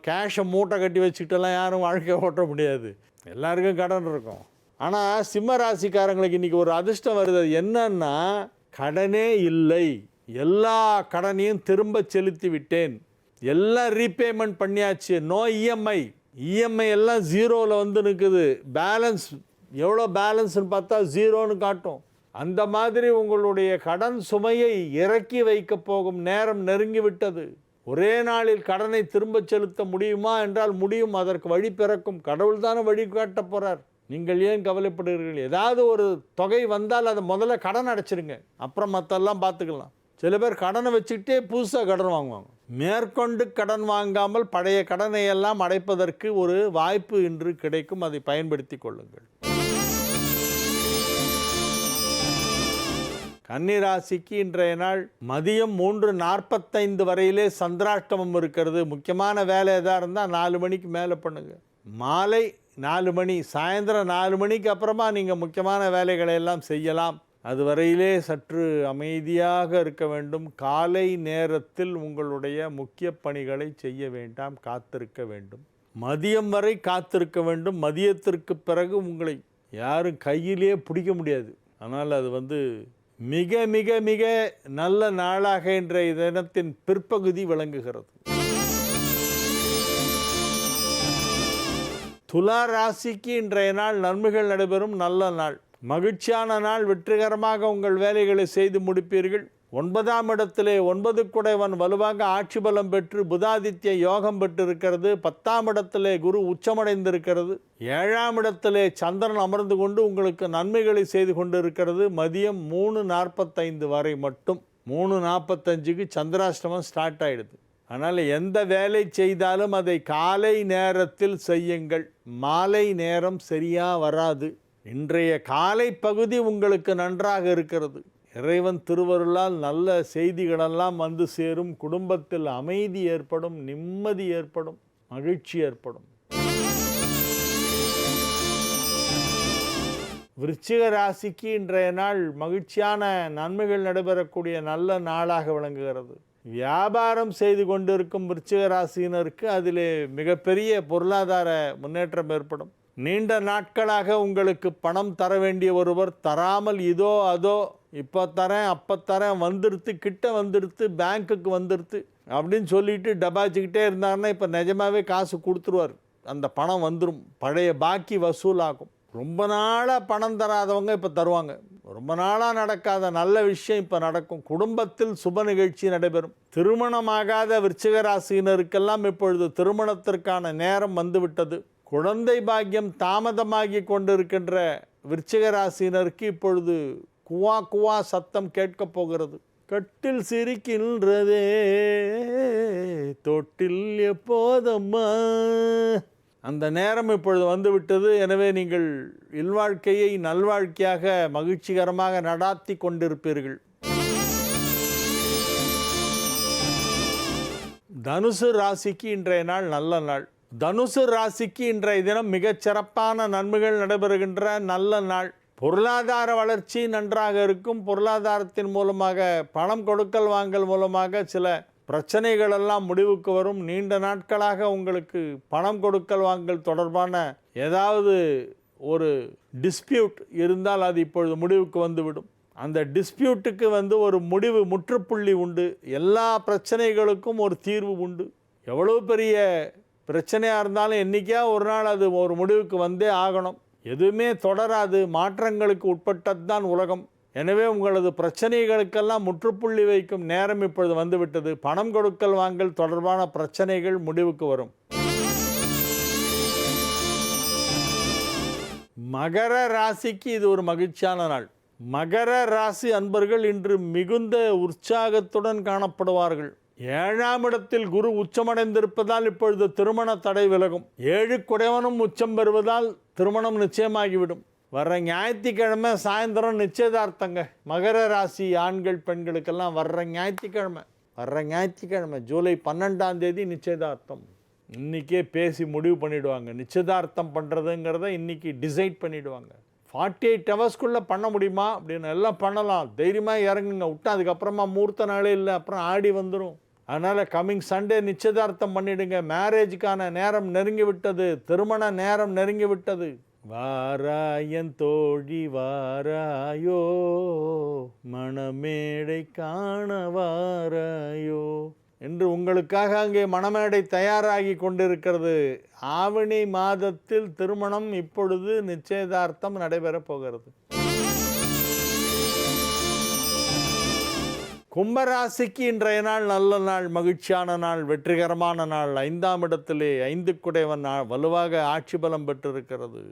கேஷை மூட்டை கட்டி வச்சுக்கிட்டெல்லாம் யாரும் வாழ்க்கையை ஓட்ட முடியாது. எல்லாருக்கும் கடன் இருக்கும். ஆனால் சிம்ம ராசிக்காரங்களுக்கு இன்றைக்கி ஒரு அதிர்ஷ்டம் வருது. அது என்னன்னா, கடனே இல்லை, எல்லா கடனையும் திரும்ப செலுத்தி விட்டேன், எல்லாம் ரீபேமெண்ட் பண்ணியாச்சு, நோ இஎம்ஐ. இஎம்ஐ எல்லாம் ஜீரோவில் வந்து நிற்குது. பேலன்ஸ் எவ்வளோ பேலன்ஸ்னு பார்த்தா ஜீரோன்னு காட்டும். அந்த மாதிரி உங்களுடைய கடன் சுமையை இறக்கி வைக்க போகும் நேரம் நெருங்கிவிட்டது. ஒரே நாளில் கடனை திரும்ப செலுத்த முடியுமா என்றால் முடியும். அதற்கு வழி பிறக்கும். கடவுள் தானே வழி காட்ட போகிறார். நீங்கள் ஏன் கவலைப்படுகிறீர்கள்? ஏதாவது ஒரு தொகை வந்தால் அதை முதல்ல கடன் அடைச்சிருங்க, அப்புறம் மற்றெல்லாம் பார்த்துக்கலாம். சில பேர் கடனை வச்சுக்கிட்டே புதுசாக கடன் வாங்குவாங்க. மேற்கொண்டு கடன் வாங்காமல் பழைய கடனை எல்லாம் அடைப்பதற்கு ஒரு வாய்ப்பு இன்று கிடைக்கும். அதை பயன்படுத்தி கொள்ளுங்கள். கன்னிராசிக்கு இன்றைய நாள் மதியம் 3:45 வரையிலே சந்திராஷ்டமம் இருக்கிறது. முக்கியமான வேலை எதாக இருந்தால் 4 மணிக்கு மேலே பண்ணுங்கள். மாலை 4 மணி, சாயந்தரம் 4 மணிக்கு அப்புறமா நீங்கள் முக்கியமான வேலைகளை எல்லாம் செய்யலாம். அது வரையிலே சற்று அமைதியாக இருக்க வேண்டும். காலை நேரத்தில் உங்களுடைய முக்கிய பணிகளை செய்ய வேண்டாம், காத்திருக்க வேண்டும். மதியம் வரை காத்திருக்க வேண்டும். மதியத்திற்கு பிறகு உங்களை யாரும் கையிலே பிடிக்க முடியாது. ஆனால் அது மிக மிக மிக நல்ல நாளாக இன்றைய தினத்தின் பிற்பகுதி விளங்குகிறது. துலா ராசிக்கு இன்றைய நாள் நன்மைகள் நடைபெறும் நல்ல நாள், மகிழ்ச்சியான நாள். வெற்றிகரமாக உங்கள் வேலைகளை செய்து முடிப்பீர்கள். 9ஆம் இடத்திலே 9 குடைவன் வலுவாக ஆட்சி பலம் பெற்று புதாதித்ய யோகம் பெற்றிருக்கிறது. 10ஆம் இடத்திலே குரு உச்சமடைந்திருக்கிறது. 7ஆம் இடத்திலே சந்திரன் அமர்ந்து கொண்டு உங்களுக்கு நன்மைகளை செய்து கொண்டிருக்கிறது. மதியம் 3:45 வரை மட்டும். 3:45க்கு சந்திராஷ்டமம் ஸ்டார்ட் ஆகிடுது. அதனால் எந்த வேலை செய்தாலும் அதை காலை நேரத்தில் செய்யுங்கள். மாலை நேரம் சரியாக வராது. இன்றைய காலை பகுதி உங்களுக்கு நன்றாக இருக்கிறது. இறைவன் திருவருளால் நல்ல செய்திகளெல்லாம் வந்து சேரும். குடும்பத்தில் அமைதி ஏற்படும், நிம்மதி ஏற்படும், மகிழ்ச்சி ஏற்படும். விருச்சிக ராசிக்கு இன்றைய நாள் மகிழ்ச்சியான நன்மைகள் நடைபெறக்கூடிய நல்ல நாளாக விளங்குகிறது. வியாபாரம் செய்து கொண்டிருக்கும் விருச்சிக ராசியினருக்கு அதிலே மிகப்பெரிய பொருளாதார முன்னேற்றம் ஏற்படும். நீண்ட நாட்களாக உங்களுக்கு பணம் தர வேண்டிய ஒருவர் தராமல் இதோ அதோ இப்போ தரேன் அப்போ தரேன் வந்துடுத்து, கிட்ட வந்துடுத்து, பேங்க்குக்கு வந்துடுத்து அப்படின்னு சொல்லிட்டு டபாச்சிக்கிட்டே இருந்தாருன்னா இப்போ நிஜமாகவே காசு கொடுத்துருவார். அந்த பணம் வந்துடும். பழைய பாக்கி வசூலாகும். ரொம்ப நாளாக பணம் தராதவங்க இப்போ தருவாங்க. ரொம்ப நாளாக நடக்காத நல்ல விஷயம் இப்போ நடக்கும். குடும்பத்தில் சுப நிகழ்ச்சி நடைபெறும். திருமணமாகாத விருச்சிக ராசியினருக்கெல்லாம் இப்பொழுது திருமணத்திற்கான நேரம் வந்துவிட்டது. குழந்தை பாக்கியம் தாமதமாகி கொண்டிருக்கின்ற விருச்சிக ராசியினருக்கு இப்பொழுது குவா குவா சத்தம் கேட்கப் போகிறது. கட்டில் சிரிக்கின்றதே தொட்டில் எப்போதம்மா, அந்த நேரம் இப்பொழுது வந்துவிட்டது. எனவே நீங்கள் இல்வாழ்க்கையை நல்வாழ்க்கையாக மகிழ்ச்சிகரமாக நடாத்தி கொண்டிருப்பீர்கள். தனுசு ராசிக்கு இன்றைய நாள் நல்ல நாள். தனுசு ராசிக்கு இன்றைய தினம் மிகச் சிறப்பான நன்மைகள் நடைபெறுகின்ற நல்ல நாள். பொருளாதார வளர்ச்சி நன்றாக இருக்கும். பொருளாதாரத்தின் மூலமாக பணம் கொடுக்கல் வாங்கல் மூலமாக சில பிரச்சனைகள் எல்லாம் முடிவுக்கு வரும். நீண்ட நாட்களாக உங்களுக்கு பணம் கொடுக்கல் வாங்கல் தொடர்பான ஏதாவது ஒரு டிஸ்பியூட் இருந்தால் அது இப்பொழுது முடிவுக்கு வந்துவிடும். அந்த டிஸ்பியூட்டுக்கு ஒரு முடிவு, முற்றுப்புள்ளி உண்டு. எல்லா பிரச்சனைகளுக்கும் ஒரு தீர்வு உண்டு. எவ்வளோ பெரிய பிரச்சனையாக இருந்தாலும் என்றைக்கா ஒரு நாள் அது ஒரு முடிவுக்கு வந்தே ஆகணும். எதுவுமே தொடராது. மாற்றங்களுக்கு உட்பட்டது தான் உலகம். எனவே உங்களது பிரச்சனைகளுக்கெல்லாம் முற்றுப்புள்ளி வைக்கும் நேரம் இப்பொழுது வந்துவிட்டது. பணம் கொடுக்கல் வாங்கல் தொடர்பான பிரச்சனைகள் முடிவுக்கு வரும். மகர ராசிக்கு இது ஒரு மகிழ்ச்சியான நாள். மகர ராசி அன்பர்கள் இன்று மிகுந்த உற்சாகத்துடன் காணப்படுவார்கள். 7ஆம் இடத்தில் குரு உச்சமடைந்திருப்பதால் இப்பொழுது திருமண தடை விலகும். 7 குடைவனும் உச்சம் பெறுவதால் திருமணம் நிச்சயமாகிவிடும். வர்ற ஞாயிற்றுக்கிழமை சாயந்தரம் நிச்சயதார்த்தங்க. மகர ராசி ஆண்கள் பெண்களுக்கெல்லாம் வர்ற ஞாயிற்றுக்கிழமை ஜூலை 12ஆம் தேதி நிச்சயதார்த்தம். இன்றைக்கே பேசி முடிவு பண்ணிவிடுவாங்க. நிச்சயதார்த்தம் பண்ணுறதுங்கிறத இன்றைக்கி டிசைட் பண்ணிவிடுவாங்க. 48 ஹவர்ஸ்க்குள்ளே பண்ண முடியுமா அப்படின்னு எல்லாம் பண்ணலாம். தைரியமாக இறங்குங்க. விட்டா அதுக்கப்புறமா மூர்த்த நாளே இல்லை, அப்புறம் ஆடி வந்துடும். அதனால் கம்மிங் சண்டே நிச்சயதார்த்தம் பண்ணிவிடுங்க. மேரேஜுக்கான நேரம் நெருங்கி விட்டது, திருமண நேரம் நெருங்கி விட்டது. வாராயன் தோழி வாராயோ, மணமேடை காண வாராயோ என்று உங்களுக்காக அங்கே மணமேடை தயாராகி கொண்டிருக்கிறது. ஆவணி மாதத்தில் திருமணம், இப்பொழுது நிச்சயதார்த்தம் நடைபெறப் போகிறது. கும்பராசிக்கு இன்றைய நாள் நல்ல நாள், மகிழ்ச்சியான நாள், வெற்றிகரமான நாள். 5ஆம் இடத்திலே 5 குடைவன் வலுவாக ஆட்சி பலம் பெற்றிருக்கிறது.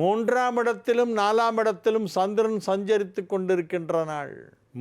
3ஆம் இடத்திலும் 4ஆம் இடத்திலும் சந்திரன் சஞ்சரித்து கொண்டிருக்கின்ற நாள்.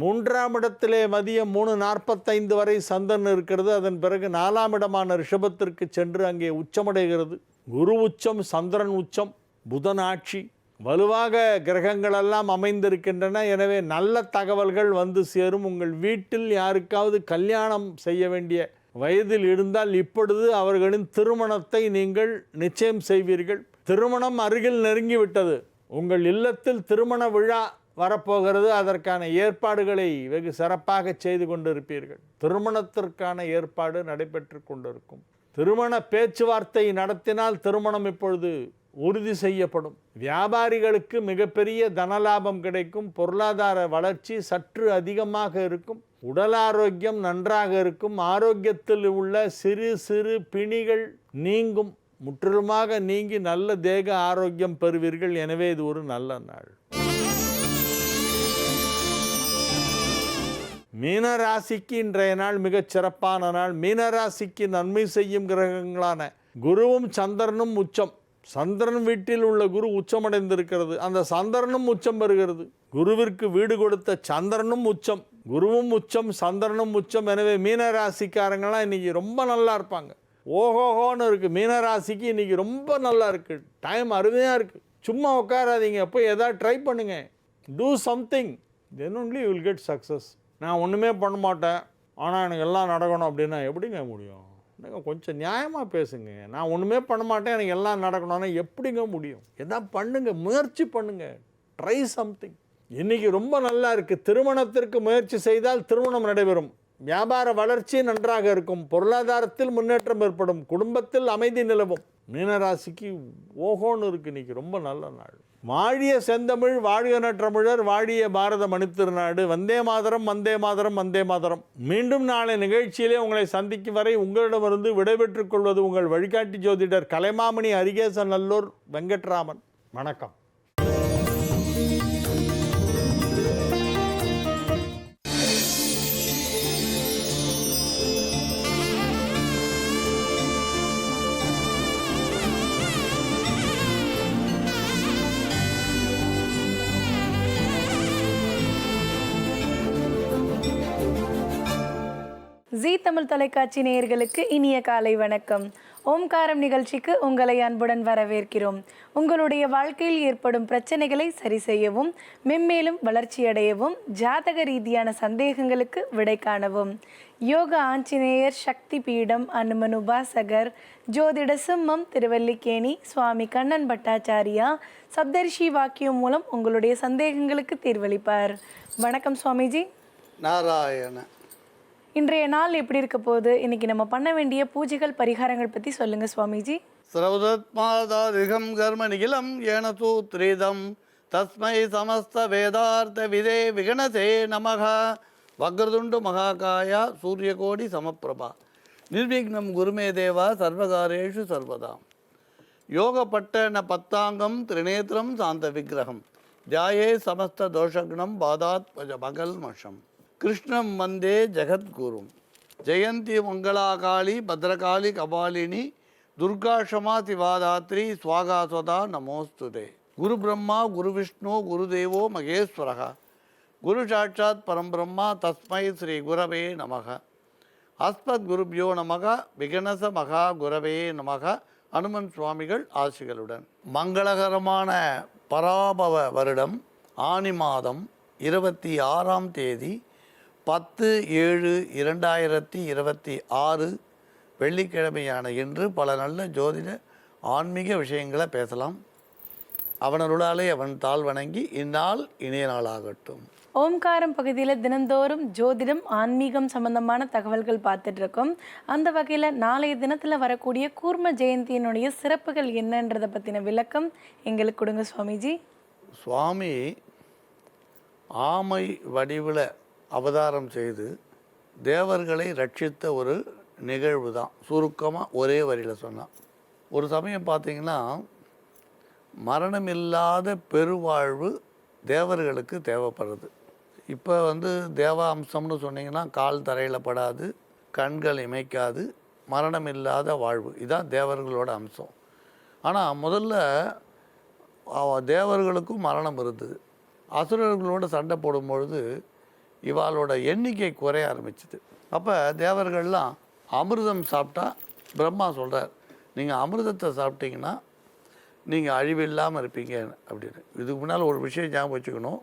3ஆம் இடத்திலே மதியம் 3:45 வரை சந்திரன் இருக்கிறது. அதன் பிறகு 4ஆம் இடமான ரிஷபத்திற்கு சென்று அங்கே உச்சமடைகிறது. குரு உச்சம், சந்திரன் உச்சம், புதன் ஆட்சி, வலுவாக கிரகங்களெல்லாம் அமைந்திருக்கின்றன. எனவே நல்ல தகவல்கள் வந்து சேரும். உங்கள் வீட்டில் யாருக்காவது கல்யாணம் செய்ய வேண்டிய வயதில் இருந்தால் இப்பொழுது அவர்களின் திருமணத்தை நீங்கள் நிச்சயம் செய்வீர்கள். திருமணம் அருகில் நெருங்கிவிட்டது. உங்கள் இல்லத்தில் திருமண விழா வரப்போகிறது. அதற்கான ஏற்பாடுகளை வெகு சிறப்பாக செய்து கொண்டிருப்பீர்கள். திருமணத்திற்கான ஏற்பாடு நடைபெற்று கொண்டிருக்கும். திருமண பேச்சுவார்த்தை நடத்தினால் திருமணம் இப்பொழுது உறுதி செய்யப்படும். வியாபாரிகளுக்கு மிகப்பெரிய தனலாபம் கிடைக்கும். பொருளாதார வளர்ச்சி சற்று அதிகமாக இருக்கும். உடல் ஆரோக்கியம் நன்றாக இருக்கும். ஆரோக்கியத்தில் உள்ள சிறு சிறு பிணிகள் நீங்கும். முற்றிலுமாக நீங்கி நல்ல தேக ஆரோக்கியம் பெறுவீர்கள். எனவே இது ஒரு நல்ல நாள். மீனராசிக்கு இன்றைய நாள் மிகச் சிறப்பான நாள். மீனராசிக்கு நன்மை செய்யும் கிரகங்களான குருவும் சந்திரனும் உச்சம். சந்திரன் வீட்டில் உள்ள குரு உச்சமடைந்திருக்கிறது. அந்த சந்திரனும் உச்சம் பெறுகிறது. குருவிற்கு வீடு கொடுத்த சந்திரனும் உச்சம், குருவும் உச்சம், சந்திரனும் உச்சம். எனவே மீனராசிக்காரங்களாம் இன்றைக்கி ரொம்ப நல்லா இருப்பாங்க. ஓஹோஹோன்னு இருக்குது. மீனராசிக்கு இன்றைக்கி ரொம்ப நல்லா இருக்குது. டைம் அருமையாக இருக்குது. சும்மா உட்காராதீங்க, போய் எதாவது ட்ரை பண்ணுங்கள். Do something, then only you will get success. நான் ஒன்றுமே பண்ண மாட்டேன், ஆனால் எனக்கு எல்லாம் நடக்கணும் அப்படின்னா எப்படிங்க முடியும்? கொஞ்சம் நியாயமாக பேசுங்க. நான் ஒன்றுமே பண்ண மாட்டேன், எனக்கு எல்லாம் நடக்கணும்னா எப்படிங்க முடியும்? எதாவது பண்ணுங்கள், முயற்சி பண்ணுங்கள், ட்ரை சம்திங். இன்றைக்கி ரொம்ப நல்லா இருக்குது. திருமணத்திற்கு முயற்சி செய்தால் திருமணம் நடைபெறும். வியாபார வளர்ச்சி நன்றாக இருக்கும். பொருளாதாரத்தில் முன்னேற்றம் ஏற்படும். குடும்பத்தில் அமைதி நிலவும். மீனராசிக்கு ஓஹோன்னு இருக்குது. இன்றைக்கி ரொம்ப நல்ல நாள். வாழிய செந்தமிழ், வாழ்க நற்றமிழர், வாழிய பாரத மணித்திருநாடு. வந்தே மாதரம், வந்தே மாதரம், வந்தே மாதரம். மீண்டும் நாளை நிகழ்ச்சியிலே உங்களை சந்திக்கும் வரை உங்களிடமிருந்து விடைபெற்றுக் கொள்வது உங்கள் வழிகாட்டி ஜோதிடர் கலைமாமணி அரிகேசன் நல்லூர் வெங்கட்ராமன். வணக்கம். ஜீ தமிழ் தொலைக்காட்சி நேயர்களுக்கு இனிய காலை வணக்கம். ஓம்காரம் நிகழ்ச்சிக்கு உங்களை அன்புடன் வரவேற்கிறோம். உங்களுடைய வாழ்க்கையில் ஏற்படும் பிரச்சனைகளை சரி செய்யவும், மென்மேலும் வளர்ச்சியடையவும், ஜாதக ரீதியான சந்தேகங்களுக்கு விடை காணவும் யோக ஆஞ்சநேயர் சக்தி பீடம் அனுமன் உபாசகர் ஜோதிட சிம்மம் திருவல்லிக்கேணி சுவாமி கண்ணன் பட்டாச்சாரியா சப்தரிஷி வாக்கியம் மூலம் உங்களுடைய சந்தேகங்களுக்கு தீர்வளிப்பார். வணக்கம் சுவாமிஜி. நாராயண. இன்றைய நாள் எப்படி இருக்க போகுது? இன்னைக்கு நம்ம பண்ண வேண்டிய பூஜைகள் பரிகாரங்கள் பற்றி சொல்லுங்கள் சுவாமிஜி. ஸ்ரௌதத்மாதாதிகம் கர்ம நிகிலம் ஏன சூத்ரிதம் தஸ்மை சமஸ்த வேதார்த்த விதே விகணசே நமக. வக்ரதுண்டு மகாகாயா சூரியகோடி சமப்பிரபா நிர்விக்னம் குருமே தேவா சர்வகாரேஷு சர்வதாம். யோகப்பட்டன பத்தாங்கம் திரிநேத்திரம் சாந்த விக்கிரகம் தியாயே சமஸ்த தோஷக்னம் பாதாத் மகல் மஷம். கிருஷ்ணம் வந்தே ஜெகத்குரும். ஜெயந்தி மங்களாகாளி பத்ரகாளி கபாலினி துர்கா க்ஷமா சிவாதாத்ரி ஸ்வாகாஸ்வதா நமோஸ்துதே. குரு பிரம்மா குரு விஷ்ணு குரு தேவோ மகேஸ்வரः குரு சாட்சாத் பரம்பிரம்மா தஸ்மை ஸ்ரீ குரவே நமக. அஸ்மத் குருபியோ நமக விகணச மகா குரவே நமக. அனுமன் சுவாமிகள் ஆசிகளுடன் மங்களகரமான பராபவ வருடம் ஆனி மாதம் 26ஆம் தேதி 10/7/2026 வெள்ளிக்கிழமையான இன்று பல நல்ல ஜோதிட ஆன்மீக விஷயங்களை பேசலாம். அவனருளாலே அவன் தாழ் வணங்கி இந்நாள் இனிய நாளாகட்டும். ஓம்காரம் பகுதியில் தினந்தோறும் ஜோதிடம் ஆன்மீகம் சம்பந்தமான தகவல்கள் பார்த்துட்டு இருக்கோம். அந்த வகையில் நாளைய தினத்தில் வரக்கூடிய கூர்ம ஜெயந்தியினுடைய சிறப்புகள் என்னன்றதை பற்றின விளக்கம் எங்களுக்கு கொடுங்க சுவாமிஜி. சுவாமி ஆமை வடிவில் அவதாரம் செய்து தேவர்களை ரட்சித்த ஒரு நிகழ்வு தான். சுருக்கமாக ஒரே வரியில் சொன்னான். ஒரு சமயம் பார்த்திங்கன்னா மரணமில்லாத பெருவாழ்வு தேவர்களுக்கு தேவைப்படுறது. இப்போ தேவா அம்சம்னு சொன்னிங்கன்னா கால் தரையில் படாது, கண்கள் இமைக்காது, மரணம் இல்லாத வாழ்வு, இதுதான் தேவர்களோட அம்சம். ஆனால் முதல்ல தேவர்களுக்கும் மரணம் இருந்தது. அசுரர்களோடு சண்டை போடும்பொழுது இவாளோட எண்ணிக்கை குறைய ஆரம்பிச்சுது. அப்போ தேவர்கள்லாம் அமிர்தம் சாப்பிட்டா பிரம்மா சொல்கிறார், நீங்கள் அமிர்தத்தை சாப்பிட்டீங்கன்னா நீங்கள் அழிவில்லாமல் இருப்பீங்க அப்படின்னு. இதுக்கு முன்னால் ஒரு விஷயம் ஞாபகம் வச்சுக்கணும்.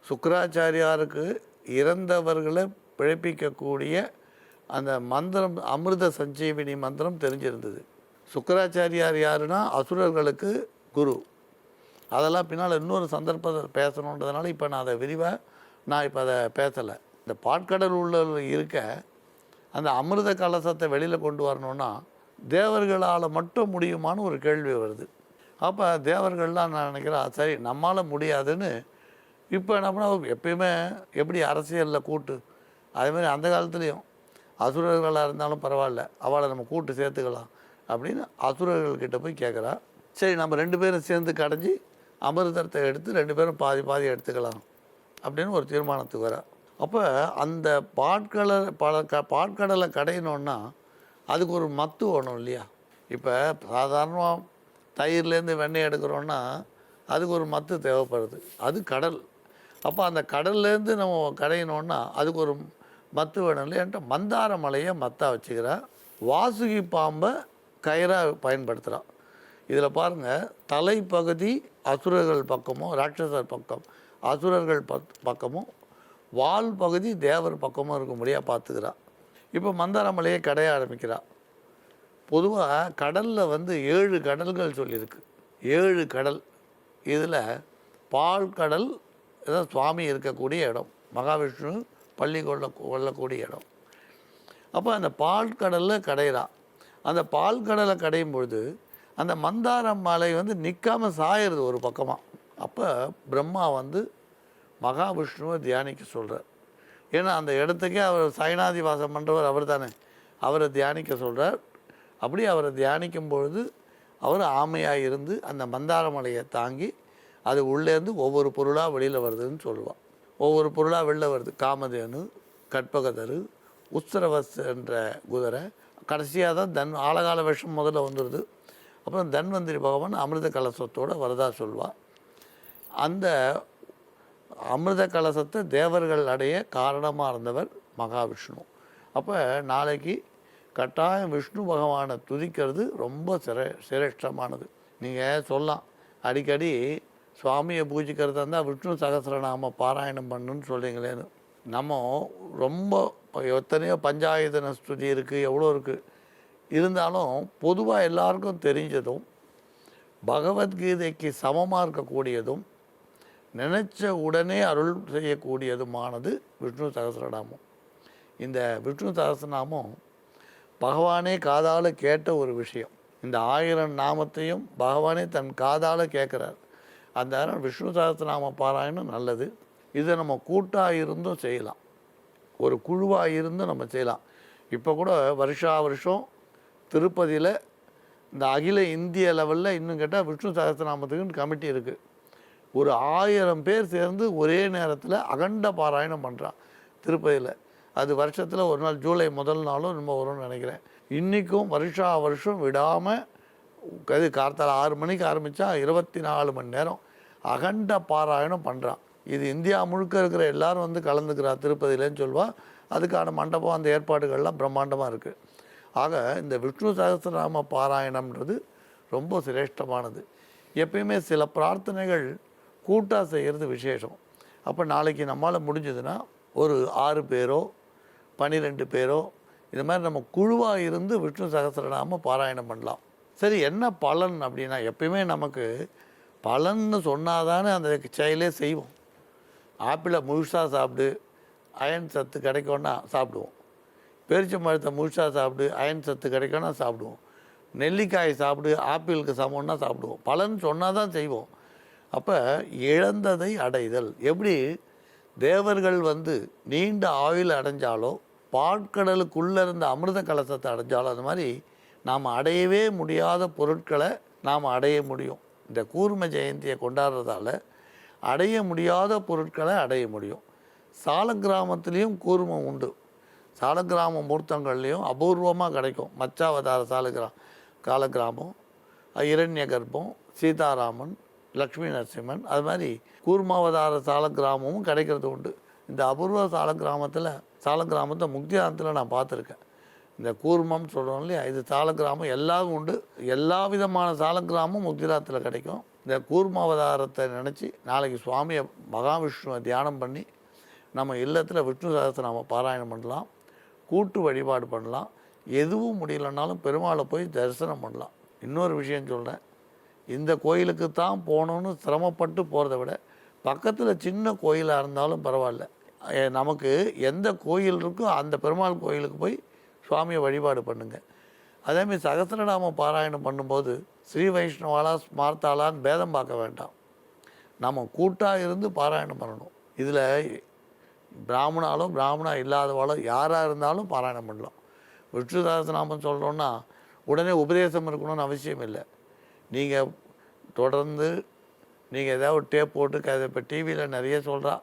சுக்கராச்சாரியாருக்கு இறந்தவர்களை பிழைப்பிக்கக்கூடிய அந்த மந்திரம் அமிர்த சஞ்சீவினி மந்திரம் தெரிஞ்சிருந்தது. சுக்கராச்சாரியார் யாருன்னா அசுரர்களுக்கு குரு. அதெல்லாம் பின்னால் இன்னொரு சந்தர்ப்பத்தை பேசணுன்றதுனால இப்போ நான் அதை விரிவாக அதை பேசலை. இந்த பாட்கடல் உள்ள இருக்க அந்த அமிர்த கலசத்தை வெளியில் கொண்டு வரணுன்னா தேவர்களால் மட்டும் முடியுமான்னு ஒரு கேள்வி வருது. அப்போ தேவர்கள்லாம் நான் நினைக்கிறேன் சரி நம்மளால் முடியாதுன்னு இப்போ என்ன பண்ணால் எப்பயுமே எப்படி அரசியலில் கூட்டு அதேமாதிரி அந்த காலத்துலேயும் அசுரர்களாக இருந்தாலும் பரவாயில்ல அவளை நம்ம கூட்டு சேர்த்துக்கலாம் அப்படின்னு அசுரர்கள்கிட்ட போய் கேட்குறா. சரி நம்ம 2 பேரும் சேர்ந்து கடைஞ்சி அமிர்தத்தை எடுத்து 2 பேரும் பாதி பாதி எடுத்துக்கலாம் அப்படின்னு ஒரு தீர்மானத்துக்கு வரா. அப்போ அந்த பாட்கடலை கடையணுன்னா அதுக்கு ஒரு மத்து வேணும் இல்லையா? இப்போ சாதாரணமாக தயிர்லேருந்து வெண்ணெய் எடுக்கிறோன்னா அதுக்கு ஒரு மத்து தேவைப்படுது, அது கடல். அப்போ அந்த கடல்லேருந்து நம்ம கடையணுன்னா அதுக்கு ஒரு மத்து வேணும் இல்லையான்ட்டு மந்தார மலையை மத்தாக வச்சுக்கிறா. வாசுகி பாம்பை கயிறாக பயன்படுத்துகிறான். இதில் பாருங்கள், தலைப்பகுதி அசுரர்கள் பக்கமும் ராட்சசர் பக்கம் அசுரர்கள் பக்கமும் வால் பகுதி தேவர் பக்கமும் இருக்க முடியாது பார்த்துக்கிறா. இப்போ மந்தார மலையை கடைய ஆரம்பிக்கிறா. பொதுவாக கடலில் 7 கடல்கள் சொல்லியிருக்கு. 7 கடல். இதில் பால்கடல் இதான் சுவாமி இருக்கக்கூடிய இடம், மகாவிஷ்ணு பள்ளி கொள்ளக்கூடிய இடம். அப்போ அந்த பால்கடலில் கடையிறா. அந்த பால்கடலை கடையும் பொழுது அந்த மந்தார மலை நிற்காமல் சாயிறது ஒரு பக்கமாக. அப்போ பிரம்மா மகாவிஷ்ணுவை தியானிக்க சொல்கிறார். ஏன்னா அந்த இடத்துக்கே அவர் சைனாதி வாசம் பண்ணுறவர் அவர் தானே, அவரை தியானிக்க சொல்கிறார். அப்படி அவரை தியானிக்கும் பொழுது அவர் ஆமையாக இருந்து அந்த மந்தார மலையை தாங்கி அது உள்ளேருந்து ஒவ்வொரு பொருளாக வெளியில் வருதுன்னு சொல்லுவாள். ஒவ்வொரு பொருளாக வெளில வருது. காமதேனு, கற்பகதரு, உத்சரவஸ் என்ற குதிரை, கடைசியாக தான் ஆழகால விஷம் முதல்ல வந்துடுது. அப்புறம் தன்வந்திரி பகவான் அமிர்த கலசத்தோடு வரதா சொல்வாள். அந்த அமிர்த கலசத்தை தேவர்கள் அடைய காரணமாக இருந்தவர் மகாவிஷ்ணு. அப்போ நாளைக்கு கட்டாயம் விஷ்ணு பகவானை துதிக்கிறது ரொம்ப சிரேஷ்டமானது. நீங்கள் சொல்லலாம் அடிக்கடி சுவாமியை பூஜிக்கிறதா இருந்தால் விஷ்ணு சகஸ்ரநாம பாராயணம் பண்ணுன்னு சொல்கிறீங்களேன்னு. நம்ம ரொம்ப எத்தனையோ பஞ்சாயத்தன ஸ்துதி இருக்குது, எவ்வளோ இருக்குது. இருந்தாலும் பொதுவாக எல்லாருக்கும் தெரிஞ்சதும் பகவத்கீதைக்கு சமமாக இருக்கக்கூடியதும் நினச்ச உடனே அருள் செய்யக்கூடியதுமானது விஷ்ணு சகஸ்ரநாமம். இந்த விஷ்ணு சகஸ்ரநாமம் பகவானே காதால் கேட்ட ஒரு விஷயம். இந்த 1000 நாமத்தையும் பகவானே தன் காதால் கேட்குறார். அந்த விஷ்ணு சகஸ்ரநாம பாராயணம் நல்லது. இதை நம்ம கூட்டாக இருந்தும் செய்யலாம், ஒரு குழுவாக இருந்தும் நம்ம செய்யலாம். இப்போ கூட வருஷம் திருப்பதியில் இந்த அகில இந்திய லெவலில் இன்னும் கேட்டால் விஷ்ணு சகஸ்ரநாமத்துக்குன்னு கமிட்டி இருக்குது. ஒரு 1000 பேர் சேர்ந்து ஒரே நேரத்தில் அகண்ட பாராயணம் பண்ணுறான் திருப்பதியில். அது வருஷத்தில் ஒரு நாள் ஜூலை முதல் நாளும் நம்ம வரும்னு நினைக்கிறேன். இன்றைக்கும் வருஷம் விடாமல் அது கார்த்தால 6 மணிக்கு ஆரம்பித்தா 24 மணி நேரம் அகண்ட பாராயணம் பண்ணுறான். இது இந்தியா முழுக்க இருக்கிற எல்லோரும் கலந்துக்கிறா திருப்பதியிலன்னு சொல்லுவாள். அதுக்கான மண்டபம் அந்த ஏற்பாடுகள்லாம் பிரம்மாண்டமாக இருக்குது. ஆக இந்த விஷ்ணு சகஸ்ரநாம பாராயணம்ன்றது ரொம்ப சிரேஷ்டமானது. எப்பயுமே சில பிரார்த்தனைகள் கூட்டாக செய்கிறது விசேஷம். அப்போ நாளைக்கு நம்மளால் முடிஞ்சதுன்னா ஒரு 6 பேரோ 12 பேரோ இது மாதிரி நம்ம குழுவாக இருந்து விஷ்ணு சகஸ்ரநாமம் பாராயணம் பண்ணலாம். சரி, என்ன பலன் அப்படின்னா, எப்பயுமே நமக்கு பலன்னு சொன்னாதானே அந்த செயலே செய்வோம். ஆப்பிளை முழுசாக சாப்பிடு அயன் சத்து கிடைக்கும்னா சாப்பிடுவோம். பேரிச்சம்பழத்தை முழுசாக சாப்பிடு அயன் சத்து கிடைக்கும்னா சாப்பிடுவோம். நெல்லிக்காய் சாப்பிடு ஆப்பிளுக்கு சமம்னா சாப்பிடுவோம். பலன் சொன்னால் தான் செய்வோம். அப்போ இழந்ததை அடைதல், எப்படி தேவர்கள் நீண்ட ஆயுள் அடைஞ்சாலோ பாற்கடலுக்குள்ளே இருந்த அமிர்த கலசத்தை அடைஞ்சாலோ அது மாதிரி நாம் அடையவே முடியாத பொருட்களை நாம் அடைய முடியும். இந்த கூர்ம ஜெயந்தியை கொண்டாடுறதால அடைய முடியாத பொருட்களை அடைய முடியும். சாலக்கிராமத்துலேயும் கூர்மம் உண்டு. சாலக்கிராம மூர்த்தங்கள்லேயும் அபூர்வமாக கிடைக்கும். மச்சாவதார காலக்கிராமம், இரண்ய கர்ப்பம், சீதாராமன், லக்ஷ்மி நரசிம்மன், அது மாதிரி கூர்மாவதார சாலக்கிராமமும் கிடைக்கிறது உண்டு. இந்த அபூர்வ சாலக்கிராமத்தை முக்தியானத்தில் நான் பார்த்துருக்கேன். இந்த கூர்மம் சொல்கிறோம் இல்லையா, இது சாலக்கிராமம் எல்லாம் உண்டு. எல்லா விதமான சாலக்கிராமும் முக்திராத்தில் கிடைக்கும். இந்த கூர்மாவதாரத்தை நினச்சி நாளைக்கு சுவாமியை மகாவிஷ்ணுவை தியானம் பண்ணி நம்ம இல்லத்தில் விஷ்ணு சகஸ்ரநாம பாராயணம் பண்ணலாம், கூட்டு வழிபாடு பண்ணலாம். எதுவும் முடியலன்னாலும் பெருமாளை போய் தரிசனம் பண்ணலாம். இன்னொரு விஷயம் சொல்கிறேன், இந்த கோயிலுக்கு தான் போகணுன்னு சிரமப்பட்டு போகிறத விட பக்கத்தில் சின்ன கோயிலாக இருந்தாலும் பரவாயில்ல, நமக்கு எந்த கோயில் இருக்கோ அந்த பெருமாள் கோயிலுக்கு போய் சுவாமியை வழிபாடு பண்ணுங்க. அதேமாதிரி சகஸ்ரநாம பாராயணம் பண்ணும்போது ஸ்ரீ வைஷ்ணவாலா ஸ்மார்த்தாலான்னு பேதம் பார்க்க வேண்டாம். நம்ம கூட்டாக இருந்து பாராயணம் பண்ணணும். இதில் பிராமணா இல்லாதவாளோ யாராக இருந்தாலும் பாராயணம் பண்ணலாம். விஷ்ணு சகஸ்ரநாமம் சொல்கிறோன்னா உடனே உபதேசம் இருக்கணும்னு அவசியம் இல்லை. நீங்கள் தொடர்ந்து நீங்கள் ஏதாவது ஒரு டேப் போட்டு இப்போ டிவியில் நிறைய சொல்கிறா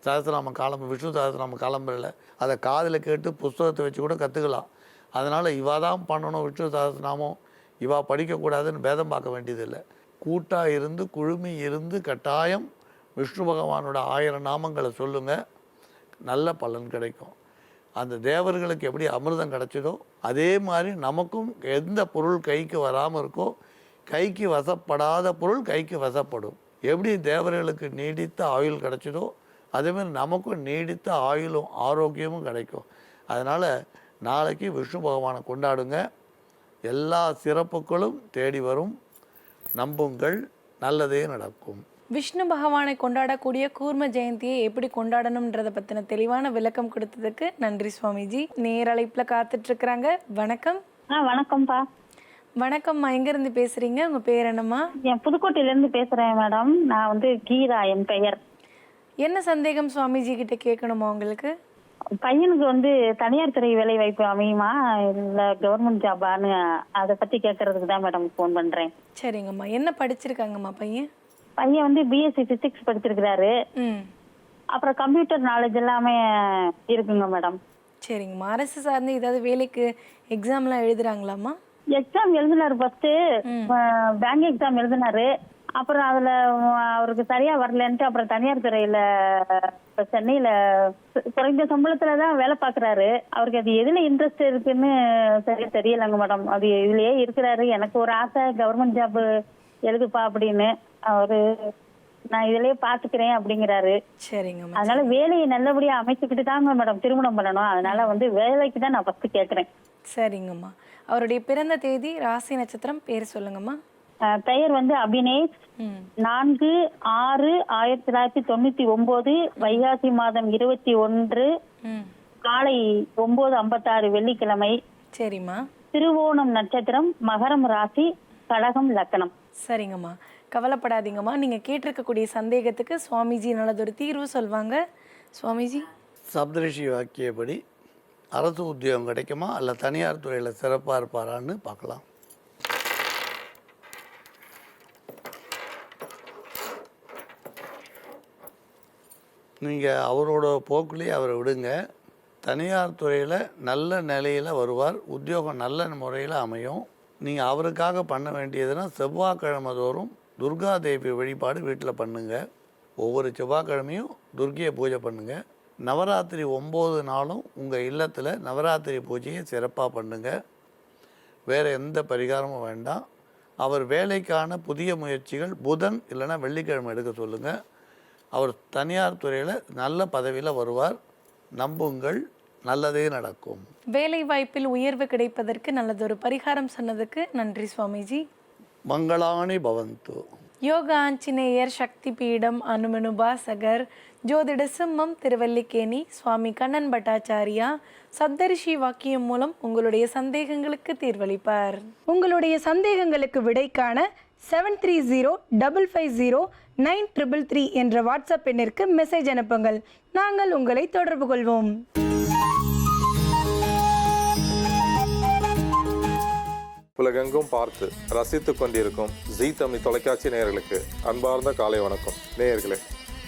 சகஸ்ரநாமம் விஷ்ணு சகஸ்ரநாமம் காலம்பரில் அதை காதில் கேட்டு புஸ்தகத்தை வச்சு கூட கற்றுக்கலாம். அதனால் இவா தான் பண்ணணும் விஷ்ணு சகஸ்ரநாமம், இவா படிக்கக்கூடாதுன்னு பேதம் பார்க்க வேண்டியதில்லை. கூட்டாக இருந்து குழுமி இருந்து கட்டாயம் விஷ்ணு பகவானோட 1000 நாமங்களை சொல்லுங்கள், நல்ல பலன் கிடைக்கும். அந்த தேவர்களுக்கு எப்படி அமிர்தம் கிடைச்சதோ அதே மாதிரி நமக்கும் எந்த பொருள் கைக்கு வராமல் இருக்கோ, கைக்கு வசப்படாத பொருள் கைக்கு வசப்படும். எப்படி தேவர்களுக்கு நீடித்த ஆயுள் கிடைச்சதோ அதேமாதிரி நமக்கும் நீடித்த ஆயுளும் ஆரோக்கியமும் கிடைக்கும். அதனால் நாளைக்கு விஷ்ணு பகவானை கொண்டாடுங்க. எல்லா சிறப்புகளும் தேடி வரும். நம்புங்கள், நல்லதே நடக்கும். விஷ்ணு பகவானை கொண்டாடக்கூடிய கூர்ம ஜெயந்தியை எப்படி கொண்டாடணுன்றதை பற்றின தெளிவான விளக்கம் கொடுத்ததுக்கு நன்றி சுவாமிஜி. நேரழைப்பில் காத்துட்ருக்குறாங்க. வணக்கம். வணக்கம்ப்பா. வணக்கம்மா, எங்கேருந்து பேசுகிறீங்க? உங்கள் பேர் என்னம்மா? என் புதுக்கோட்டையிலேருந்து பேசுகிறேன் மேடம். நான் கீதா என் பெயர். என்ன சந்தேகம் சுவாமிஜி கிட்ட கேட்கணுமா உங்களுக்கு? பையனுக்கு தனியார் துறை வேலை வாய்ப்பு அமையுமா இல்லை கவர்மெண்ட் ஜாபான்னு அதை பற்றி கேட்கறதுக்கு தான் மேடம் ஃபோன் பண்ணுறேன். சரிங்கம்மா, என்ன படிச்சிருக்காங்கம்மா பையன்? பையன் பிஎஸ்சி ஃபிசிக்ஸ் படிச்சிருக்கிறாரு. அப்புறம் கம்ப்யூட்டர் நாலேஜ் எல்லாமே இருக்குங்க மேடம். சரிங்கம்மா, அரசு சார்ந்து ஏதாவது வேலைக்கு எக்ஸாம்லாம் எழுதுறாங்களாம்மா? எக்ஸாம் எழுதினாரு. ஃபர்ஸ்ட் பேங்க் எக்ஸாம் எழுதினாரு. அப்புறம் அதுல அவருக்கு சரியா வரலன்ட்டு அப்புறம் தனியார் துறையில சென்னையில குறைந்த சம்பளத்துலதான் வேலை பாக்குறாரு. அவருக்கு அது எதுல இன்ட்ரெஸ்ட் இருக்குன்னு சரியா தெரியலங்க மேடம். அது இதுலயே இருக்கிறாரு. எனக்கு ஒரு ஆசை கவர்மெண்ட் ஜாப் எழுதுப்பா அப்படின்னு. அவரு நான் இதுலயே பாத்துக்கிறேன் அப்படிங்கிறாரு. சரிங்க. அதனால வேலையை நல்லபடியா அமைச்சுக்கிட்டு தாங்க மேடம் திருமணம் பண்ணணும். அதனால வேலைக்கு தான் நான் ஃபர்ஸ்ட் கேட்கிறேன். சரிங்கம்மா, அவருடைய பிறந்த தேதி, ராசி, நட்சத்திரம், பேர் சொல்லுங்கம்மா. பெயர் அபினேஷ். 4/6/1999 வைகாசி மாதம் 21 காலை 9:56 வெள்ளிக்கிழமை. சரிம்மா. திருவோணம் நட்சத்திரம், மகரம் ராசி, கடகம் லக்னம். சரிங்கம்மா, கவலைப்படாதீங்கம்மா. நீங்க கேட்டிருக்கக்கூடிய சந்தேகத்துக்கு சுவாமிஜி நல்லதொரு தீர்வு சொல்வாங்க. சுவாமிஜி, சப்தரிஷி வாக்கியப்படி அரசு உத்தியோகம் கிடைக்குமா அல்ல தனியார் துறையில் சிறப்பாக இருப்பாரான்னு பார்க்கலாம். நீங்கள் அவரோட போக்குலேயே அவரை விடுங்க. தனியார் துறையில் நல்ல நிலையில் வருவார். உத்தியோகம் நல்ல முறையில் அமையும். நீங்கள் அவருக்காக பண்ண வேண்டியதுன்னா செவ்வாய்க்கிழமை தோறும் துர்கா தேவி வழிபாடு வீட்டில் பண்ணுங்கள். ஒவ்வொரு செவ்வாய்க்கிழமையும் துர்கையை பூஜை பண்ணுங்கள். நவராத்திரி 9 நாளும் உங்கள் இல்லத்தில் நவராத்திரி பூஜையை சிறப்பாக பண்ணுங்கள். வேறு எந்த பரிகாரமும் வேண்டாம். அவர் வேலைக்கான புதிய முயற்சிகள் புதன் இல்லைன்னா வெள்ளிக்கிழமை எடுக்க சொல்லுங்கள். அவர் தனியார் துறையில் நல்ல பதவியில் வருவார். நம்புங்கள், நல்லதே நடக்கும். வேலை வாய்ப்பில் உயர்வு கிடைப்பதற்கு நல்லதொரு பரிகாரம் சொன்னதுக்கு நன்றி சுவாமிஜி. மங்களானி பவந்து. யோக ஆஞ்சநேயர் சக்தி பீடம் அனுமனுபாசகர் ஜோதிட சிம்மம் திருவல்லிக்கேணி சுவாமி கண்ணன் பட்டாச்சாரியா சப்தரிஷி வாக்கியம் மூலம் உங்களுடைய சந்தேகங்களுக்கு தீர்வளிப்பார். உங்களுடைய சந்தேகங்களுக்கு விடை காண 7305509333 என்ற வாட்ஸ்அப் எண்ணிற்கு மெசேஜ் அனுப்புங்கள். நாங்கள் உங்களை தொடர்பு கொள்வோம். உலகெங்கும் பார்த்து ரசித்து கொண்டிருக்கும் ஜீ தமிழ் தொலைக்காட்சி நேயர்களுக்கு அன்பார்ந்த காலை வணக்கம். நேயர்களே,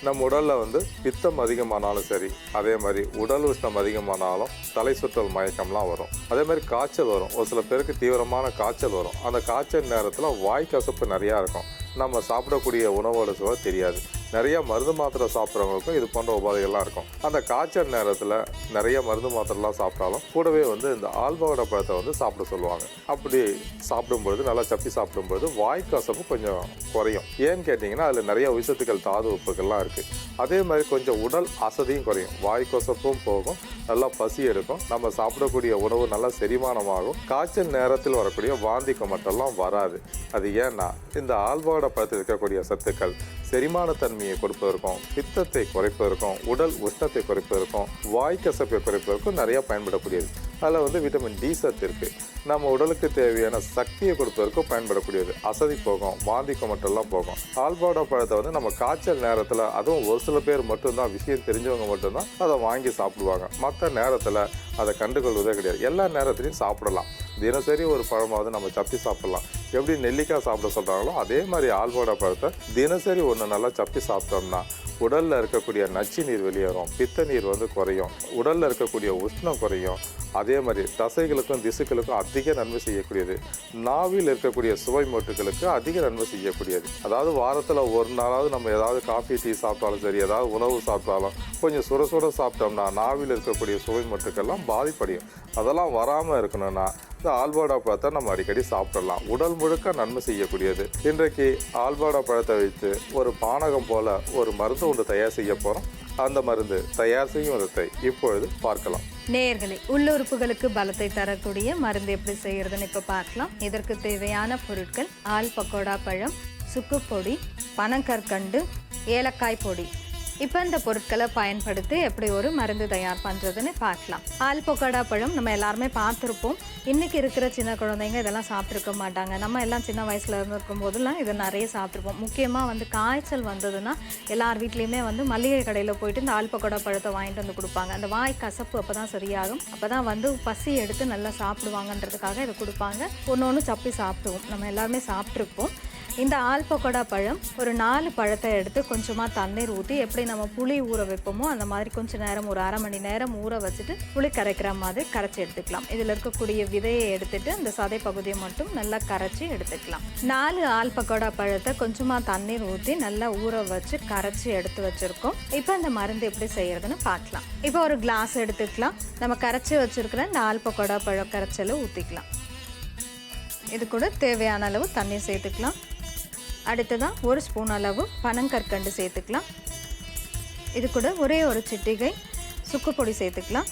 நம் உடலில் பித்தம் அதிகமானாலும் சரி, அதே மாதிரி உடல் உஷ்ணம் அதிகமானாலும் தலை சுற்றல் மயக்கம்லாம் வரும். அதே மாதிரி காய்ச்சல் வரும். ஒரு சில பேருக்கு தீவிரமான காய்ச்சல் வரும். அந்த காய்ச்சல் நேரத்தில் வாய் கசப்பு நிறையா இருக்கும். நம்ம சாப்பிடக்கூடிய உணவோட சுவை தெரியாது. நிறைய மருந்து மாத்திரை சாப்பிட்றவங்களுக்கும் இது போன்ற உபாதைகள்லாம் இருக்கும். அந்த காய்ச்சல் நேரத்தில் நிறைய மருந்து மாத்திரைலாம் சாப்பிட்டாலும் கூடவே இந்த ஆல்பகோடா பழத்தை சாப்பிட சொல்லுவாங்க. அப்படி சாப்பிடும்பொழுது, நல்லா சப்பி சாப்பிடும்பொழுது வாய் கசப்பு கொஞ்சம் குறையும். ஏன்னு கேட்டிங்கன்னா அதில் நிறைய விஷத்துக்கள், தாது உப்புகள்லாம் இருக்குது. அதே மாதிரி கொஞ்சம் உடல் அசதியும் குறையும். வாய் கசப்பும் போகும், நல்லா பசி எடுக்கும், நம்ம சாப்பிடக்கூடிய உணவு நல்லா செரிமானமாகும். காய்ச்சல் நேரத்தில் வரக்கூடிய வாந்தி கொமட்டெல்லாம் வராது. அது ஏன்னா இந்த ஆல்பகோடா பழத்தில் இருக்கக்கூடிய சத்துக்கள் செரிமானத்தன்மையை கொடுப்பதற்கும், பித்தத்தை குறைப்பதற்கும், உடல் உஷ்ணத்தை குறைப்பதற்கும், வாய் கசப்பை குறைப்பதற்கும் நிறைய பயன்படக்கூடியது. அதில் விட்டமின் டி சத்து இருக்குது. நம்ம உடலுக்கு தேவையான சக்தியை கொடுப்பதற்கும் பயன்படக்கூடியது. அசதி போகும், வாந்தி கொமட்டெல்லாம் போகும். ஆல்பகோடா பழத்தை நம்ம காய்ச்சல் நேரத்தில், அதுவும் ஒரு சில பேர் மட்டும்தான், விஷயம் தெரிஞ்சவங்க மட்டும்தான் அதை வாங்கி சாப்பிடுவாங்க. மற்ற நேரத்தில் அதை கண்டுகொள்வதே கிடையாது. எல்லா நேரத்துலையும் சாப்பிடலாம். தினசரி ஒரு பழமாவது நம்ம சப்பி சாப்பிடலாம். எப்படி நெல்லிக்காய் சாப்பிட சொல்கிறாங்களோ அதே மாதிரி ஆல்பகோடா பழத்தை தினசரி ஒன்று நல்லா சப்பி சாப்பிட்டோம்னா உடலில் இருக்கக்கூடிய நச்சு நீர் வெளியேறும், பித்த நீர் குறையும், உடலில் இருக்கக்கூடிய உஷ்ணம் குறையும். அதே மாதிரி தசைகளுக்கும் திசுக்களுக்கும் அதிக நன்மை செய்யக்கூடியது. நாவில் இருக்கக்கூடிய சுவை மூட்டுகளுக்கு அதிக நன்மை செய்யக்கூடியது. அதாவது வாரத்தில் ஒரு நாளாவது நம்ம ஏதாவது காஃபி, டீ சாப்பிட்டாலும் சரி, ஏதாவது உணவு சாப்பிட்டாலும் கொஞ்சம் சுட சுட சாப்பிட்டோம்னா நாவில் இருக்கக்கூடிய சுவை மூட்டுக்கெல்லாம் பாதிப்படையும். அதெல்லாம் வராமல் இருக்கணும்னா இந்த ஆல்பகோடா பழத்தை நம்ம அடிக்கடி சாப்பிடலாம். உடல் முழுக்க நன்மை செய்யக்கூடியது. இன்றைக்கு ஆல்பகோடா பழத்தை வைத்து ஒரு பானகம் போல ஒரு மருந்து ஒன்று தயார் செய்ய போகிறோம். அந்த மருந்து தயார் செய்யும் விதத்தை இப்பொழுது பார்க்கலாம். நேயர்களே, உள்ளுறுப்புகளுக்கு பலத்தை தரக்கூடிய மருந்து எப்படி செய்யறதுன்னு இப்போ பார்க்கலாம். இதற்கு தேவையான பொருட்கள்: ஆல்பகோடா பழம், சுக்குப்பொடி, பனங்கற்கண்டு, ஏலக்காய் பொடி. இப்போ இந்த பொருட்களை பயன்படுத்தி எப்படி ஒரு மருந்து தயார் பண்ணுறதுன்னு பார்க்கலாம். ஆல்பகோடா பழம் நம்ம எல்லாருமே பார்த்துருப்போம். இன்றைக்கி இருக்கிற சின்ன குழந்தைங்க இதெல்லாம் சாப்பிட்ருக்க மாட்டாங்க. நம்ம எல்லாம் சின்ன வயசில் இருக்கும் போதெல்லாம் இதை நிறைய சாப்பிட்ருப்போம். முக்கியமாக காய்ச்சல் வந்ததுன்னா எல்லார் வீட்லேயுமே மளிகை கடையில் போயிட்டு இந்த ஆல்பகோடா பழத்தை வாங்கிட்டு வந்து கொடுப்பாங்க. அந்த வாய் கசப்பு அப்போ தான் சரியாகும். அப்போ தான் பசி எடுத்து நல்லா சாப்பிடுவாங்கன்றதுக்காக இதை கொடுப்பாங்க. ஒன்று ஒன்று சப்பி சாப்பிடுவோம். நம்ம எல்லாருமே சாப்பிட்ருப்போம். இந்த ஆல்பகோடா பழம் ஒரு 4 பழத்தை எடுத்து கொஞ்சமாக தண்ணீர் ஊற்றி, எப்படி நம்ம புளி ஊற வைப்போமோ அந்த மாதிரி கொஞ்சம் நேரம், ஒரு அரை மணி நேரம் ஊற வச்சுட்டு புளி கரைக்கிற மாதிரி கரைச்சி எடுத்துக்கலாம். இதில் இருக்கக்கூடிய விதையை எடுத்துட்டு அந்த சதை பகுதியை மட்டும் நல்லா கரைச்சி எடுத்துக்கலாம். 4 ஆல்பகோடா பழத்தை கொஞ்சமாக தண்ணீர் ஊற்றி நல்லா ஊற வச்சு கரைச்சி எடுத்து வச்சுருக்கோம். இப்போ இந்த மருந்து எப்படி செய்யறதுன்னு பார்க்கலாம். இப்போ ஒரு கிளாஸ் எடுத்துக்கலாம். நம்ம கரைச்சி வச்சுருக்கிற இந்த ஆல்பகோடா பழம் கரைச்சலை ஊற்றிக்கலாம். இது கூட தேவையான அளவு தண்ணீர் சேர்த்துக்கலாம். அடுத்ததான் 1 ஸ்பூன் அளவு பனங்கற்கண்டு சேர்த்துக்கலாம். இது கூட ஒரே ஒரு சிட்டிகை சுக்குப்பொடி சேர்த்துக்கலாம்.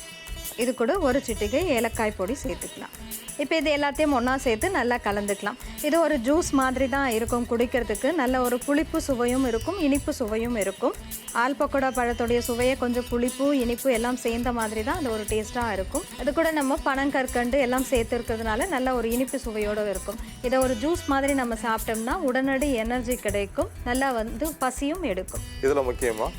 இது கூட ஒரு சிட்டிகை ஏலக்காய் பொடி சேர்த்துக்கலாம். இப்போ இது எல்லாத்தையும் ஒன்றா சேர்த்து நல்லா கலந்துக்கலாம். இது ஒரு ஜூஸ் மாதிரி தான் இருக்கும் குடிக்கிறதுக்கு. நல்ல ஒரு புளிப்பு சுவையும் இருக்கும், இனிப்பு சுவையும் இருக்கும். ஆல்பகோடா பழத்துடைய சுவையை கொஞ்சம் புளிப்பு, இனிப்பு எல்லாம் சேர்ந்த மாதிரி தான் அது ஒரு டேஸ்ட்டாக இருக்கும். அது கூட நம்ம பனங்கற்கண்டு எல்லாம் சேர்த்துருக்கிறதுனால நல்ல ஒரு இனிப்பு சுவையோடு இருக்கும். இதை ஒரு ஜூஸ் மாதிரி நம்ம சாப்பிட்டோம்னா உடனடி எனர்ஜி கிடைக்கும், நல்லா பசியும் எடுக்கும். இதில் முக்கியமாக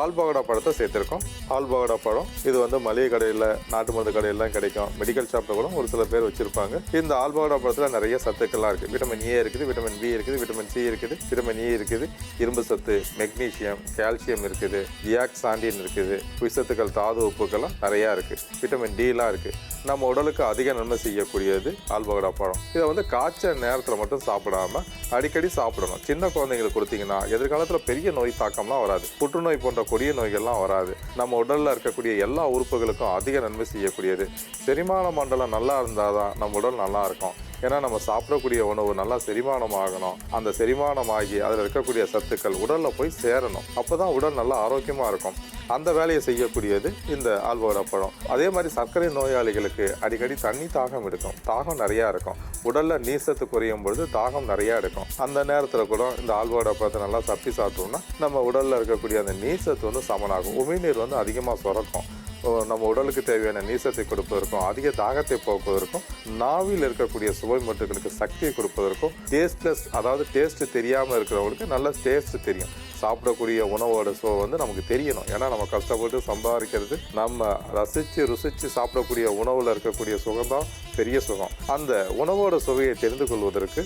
ஆல்பகோடா பழத்தை சேர்த்துருக்கோம். ஆல்பகோடா பழம் இது மளிகை கடையில், நாட்டு மருந்து கடையிலாம் கிடைக்கும். மெடிக்கல் ஷாப்பில் கூட ஒரு சில பேர் வச்சுருப்பாங்க. இந்த ஆல்பகோடா பழத்தில் நிறைய சத்துக்கள்லாம் இருக்குது. விட்டமின் ஏ இருக்குது, விட்டமின் பி இருக்குது, விட்டமின் சி இருக்குது, விட்டமின் இ இருக்குது, இரும்பு சத்து, மெக்னீஷியம், கால்சியம் இருக்குது, ஜியாக்சாண்டின் இருக்குது, விஷத்துக்கள், தாது உப்புக்கள்லாம் நிறையா இருக்குது. விட்டமின் டிலாம் இருக்குது. நம்ம உடலுக்கு அதிக நன்மை செய்யக்கூடியது ஆல்பகோடா பழம். இதை காய்ச்சல் நேரத்தில் மட்டும் சாப்பிடாம அடிக்கடி சாப்பிடணும். சின்ன குழந்தைங்களுக்கு கொடுத்தீங்கன்னா எதிர்காலத்தில் பெரிய நோய் தாக்கம்லாம் வராது. புற்றுநோய் போன்ற கொடிய நோய்கள்லாம் வராது. நம்ம உடலில் இருக்கக்கூடிய எல்லா உறுப்புகளுக்கும் அதிக நன்மை செய்யக்கூடியது. செரிமான மண்டலம் நல்லா இருந்தால் தான் நம்ம உடல் நல்லா இருக்கும். ஏன்னா நம்ம சாப்பிடக்கூடிய உணவு நல்லா செரிமானம் ஆகணும். அந்த செரிமானமாகி அதில் இருக்கக்கூடிய சத்துக்கள் உடலில் போய் சேரணும். அப்போ தான் உடல் நல்லா ஆரோக்கியமாக இருக்கும். அந்த வேலையை செய்யக்கூடியது இந்த ஆல்போடா பழம். அதே மாதிரி சர்க்கரை நோயாளிகளுக்கு அடிக்கடி தண்ணி தாகம் எடுக்கும், தாகம் நிறையா இருக்கும். உடலில் நீர்சத்து குறையும் பொழுது தாகம் நிறையா எடுக்கும். அந்த நேரத்தில் கூட இந்த ஆல்போடா பழத்தை நல்லா சப்பி சாப்பிட்டோம்னா நம்ம உடலில் இருக்கக்கூடிய அந்த நீர்சத்து வந்து சமனாகும். உமிழ்நீர் வந்து அதிகமாக சுரக்கும். நம்ம உடலுக்கு தேவையான நீசத்தை கொடுப்பதற்கும் அதிக தாகத்தை போக்குவதற்கும் நாவில் இருக்கக்கூடிய சுவை மட்டுகளுக்கு சக்தியை கொடுப்பதற்கும் டேஸ்ட்லெஸ், அதாவது டேஸ்ட் தெரியாமல் இருக்கிறவங்களுக்கு நல்ல டேஸ்ட் தெரியும். சாப்பிடக்கூடிய உணவோட சுவை வந்து நமக்கு தெரியணும். ஏன்னா நம்ம கஷ்டப்பட்டு சம்பாதிக்கிறது நம்ம ரசித்து ருசித்து சாப்பிடக்கூடிய உணவில் இருக்கக்கூடிய சுகம்தான் பெரிய சுகம். அந்த உணவோட சுவையை தெரிந்து கொள்வதற்கு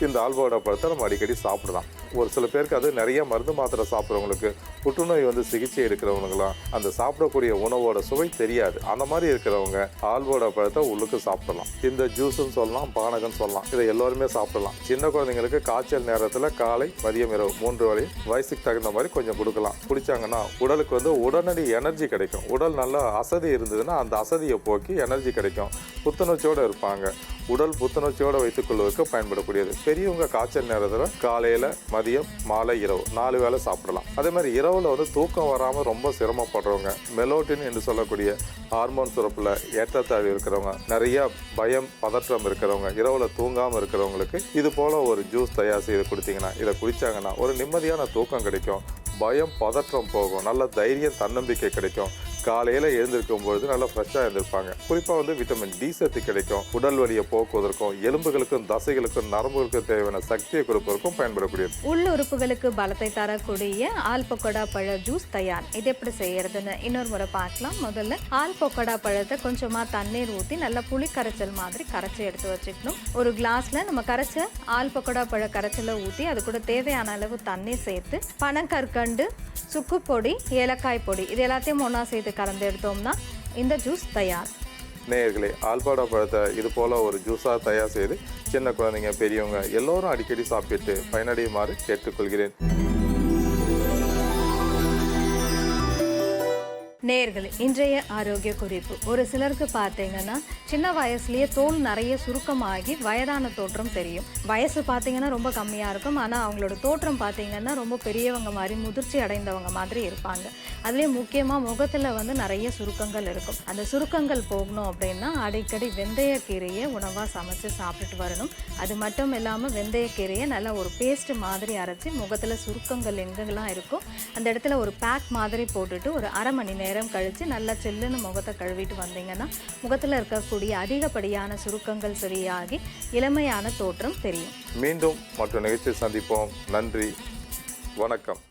இந்த ஆல்போடா பழத்தை நம்ம அடிக்கடி சாப்பிடலாம். ஒரு சில பேருக்கு அது நிறைய மருந்து மாத்திரை சாப்பிட்றவங்களுக்கு, புற்றுநோய் வந்து சிகிச்சை எடுக்கிறவங்களாம் அந்த சாப்பிடக்கூடிய உணவோட சுவை தெரியாது. அந்த மாதிரி இருக்கிறவங்க ஆல்போடா பழத்தை உள்ளுக்கு சாப்பிடலாம். இந்த ஜூஸ்ன்னு சொல்லலாம், பானகன்னு சொல்லலாம். இதை எல்லோருமே சாப்பிடலாம். சின்ன குழந்தைங்களுக்கு காய்ச்சல் நேரத்தில் காலை மதியம் இரவு 3 வேளையும் வயசுக்கு தகுந்த மாதிரி கொஞ்சம் கொடுக்கலாம். குடிச்சாங்கன்னா உடலுக்கு வந்து உடனடி எனர்ஜி கிடைக்கும். உடல் நல்லா அசதி இருந்ததுன்னா அந்த அசதியை போக்கி எனர்ஜி கிடைக்கும். புத்துணர்ச்சியோடு இருப்பாங்க. உடல் புத்துணர்ச்சியோடு வைத்துக் கொள்வதற்கு பயன்படக்கூடியது. பெரியவங்க காய்ச்சல் நேரத்தில் காலையில் மதியம் மாலை இரவு 4 வேளை சாப்பிடலாம். அதே மாதிரி இரவில் வந்து தூக்கம் வராமல் ரொம்ப சிரமப்படுறவங்க, மெலோட்டின் என்று சொல்லக்கூடிய ஹார்மோன் சுரப்பில் ஏற்றத்தாழ்வு இருக்கிறவங்க, நிறைய பயம் பதற்றம் இருக்கிறவங்க, இரவில் தூங்காமல் இருக்கிறவங்களுக்கு இது போல் ஒரு ஜூஸ் தயார் செய்து கொடுத்தீங்கன்னா, இதை குடித்தாங்கன்னா ஒரு நிம்மதியான தூக்கம் கிடைக்கும். பயம் பதற்றம் போகும். நல்ல தைரியம் தன்னம்பிக்கை கிடைக்கும். காலையில் எழுந்திருக்கும் பொழுது நல்லா ஃப்ரெஷ்ஷாக எழுந்திருப்பாங்க. குறிப்பாக வந்து விட்டமின் டி சத்து கிடைக்கும். உடல் வலியை போக்குவதற்கும் எலும்புகளுக்கும் தசைகளுக்கும் நரம்புகளுக்கும் தேவையான சக்தியை கொடுப்பதற்கும் பயன்படக்கூடியது. உள்ளுறுப்புகளுக்கு பலத்தை தரக்கூடிய ஆல்பக்கோடா பழ ஜூஸ் தயார். இது எப்படி செய்யறதுன்னு இன்னொரு முறை பார்க்கலாம். முதல்ல ஆல்பக்கோடா பழத்தை கொஞ்சமா தண்ணீர் ஊற்றி நல்லா புளி கரைச்சல் மாதிரி கரைச்சி எடுத்து வச்சுக்கணும். ஒரு கிளாஸ்ல நம்ம கரைச்ச ஆல்பக்கோடா பழ கரைச்சலை ஊற்றி அது கூட தேவையான அளவு தண்ணீர் சேர்த்து பனங்கற்கண்டு, சுக்கு பொடி, ஏலக்காய் பொடி இது எல்லாத்தையும் ஒன்றா சேர்த்து கலந்து எடுத்தோம்னா இந்த ஜூஸ் தயார். நேயர்களே, ஆல்போடா பழத்தை இது போல் ஒரு ஜூஸாக தயார் செய்து சின்ன குழந்தைங்க பெரியவங்க எல்லோரும் அடிக்கடி சாப்பிட்டு பயனடையுமாறு கேட்டுக்கொள்கிறேன். நேயர்களே, இன்றைய ஆரோக்கிய குறிப்பு. ஒரு சிலருக்கு பார்த்தீங்கன்னா சின்ன வயசுலேயே தோல் நிறைய சுருக்கமாகி வயதான தோற்றம் தெரியும். வயசு பார்த்தீங்கன்னா ரொம்ப கம்மியாக இருக்கும், ஆனால் அவங்களோட தோற்றம் பார்த்தீங்கன்னா ரொம்ப பெரியவங்க மாதிரி முதிர்ச்சி அடைந்தவங்க மாதிரி இருப்பாங்க. அதுலேயும் முக்கியமாக முகத்தில் வந்து நிறைய சுருக்கங்கள் இருக்கும். அந்த சுருக்கங்கள் போகணும் அப்படின்னா அடிக்கடி வெந்தயக்கீரையை உணவாக சமைச்சு சாப்பிட்டுட்டு வரணும். அது மட்டும் இல்லாமல் வெந்தயக்கீரையை நல்லா ஒரு பேஸ்ட் மாதிரி அரைச்சி முகத்தில் சுருக்கங்கள் எங்கெல்லாம் இருக்கும் அந்த இடத்துல ஒரு பேக் மாதிரி போட்டுட்டு ஒரு அரை மணி நேரம் கழித்து நல்லா செல்லுன்னு முகத்தை கழுவிட்டு வந்தீங்கன்னா முகத்தில் இருக்கக்கூடிய அதிகப்படியான சுருக்கங்கள் சரியாகி இளமையான தோற்றம் தெரியும். மீண்டும் மற்ற நிகழ்ச்சியை சந்திப்போம். நன்றி, வணக்கம்.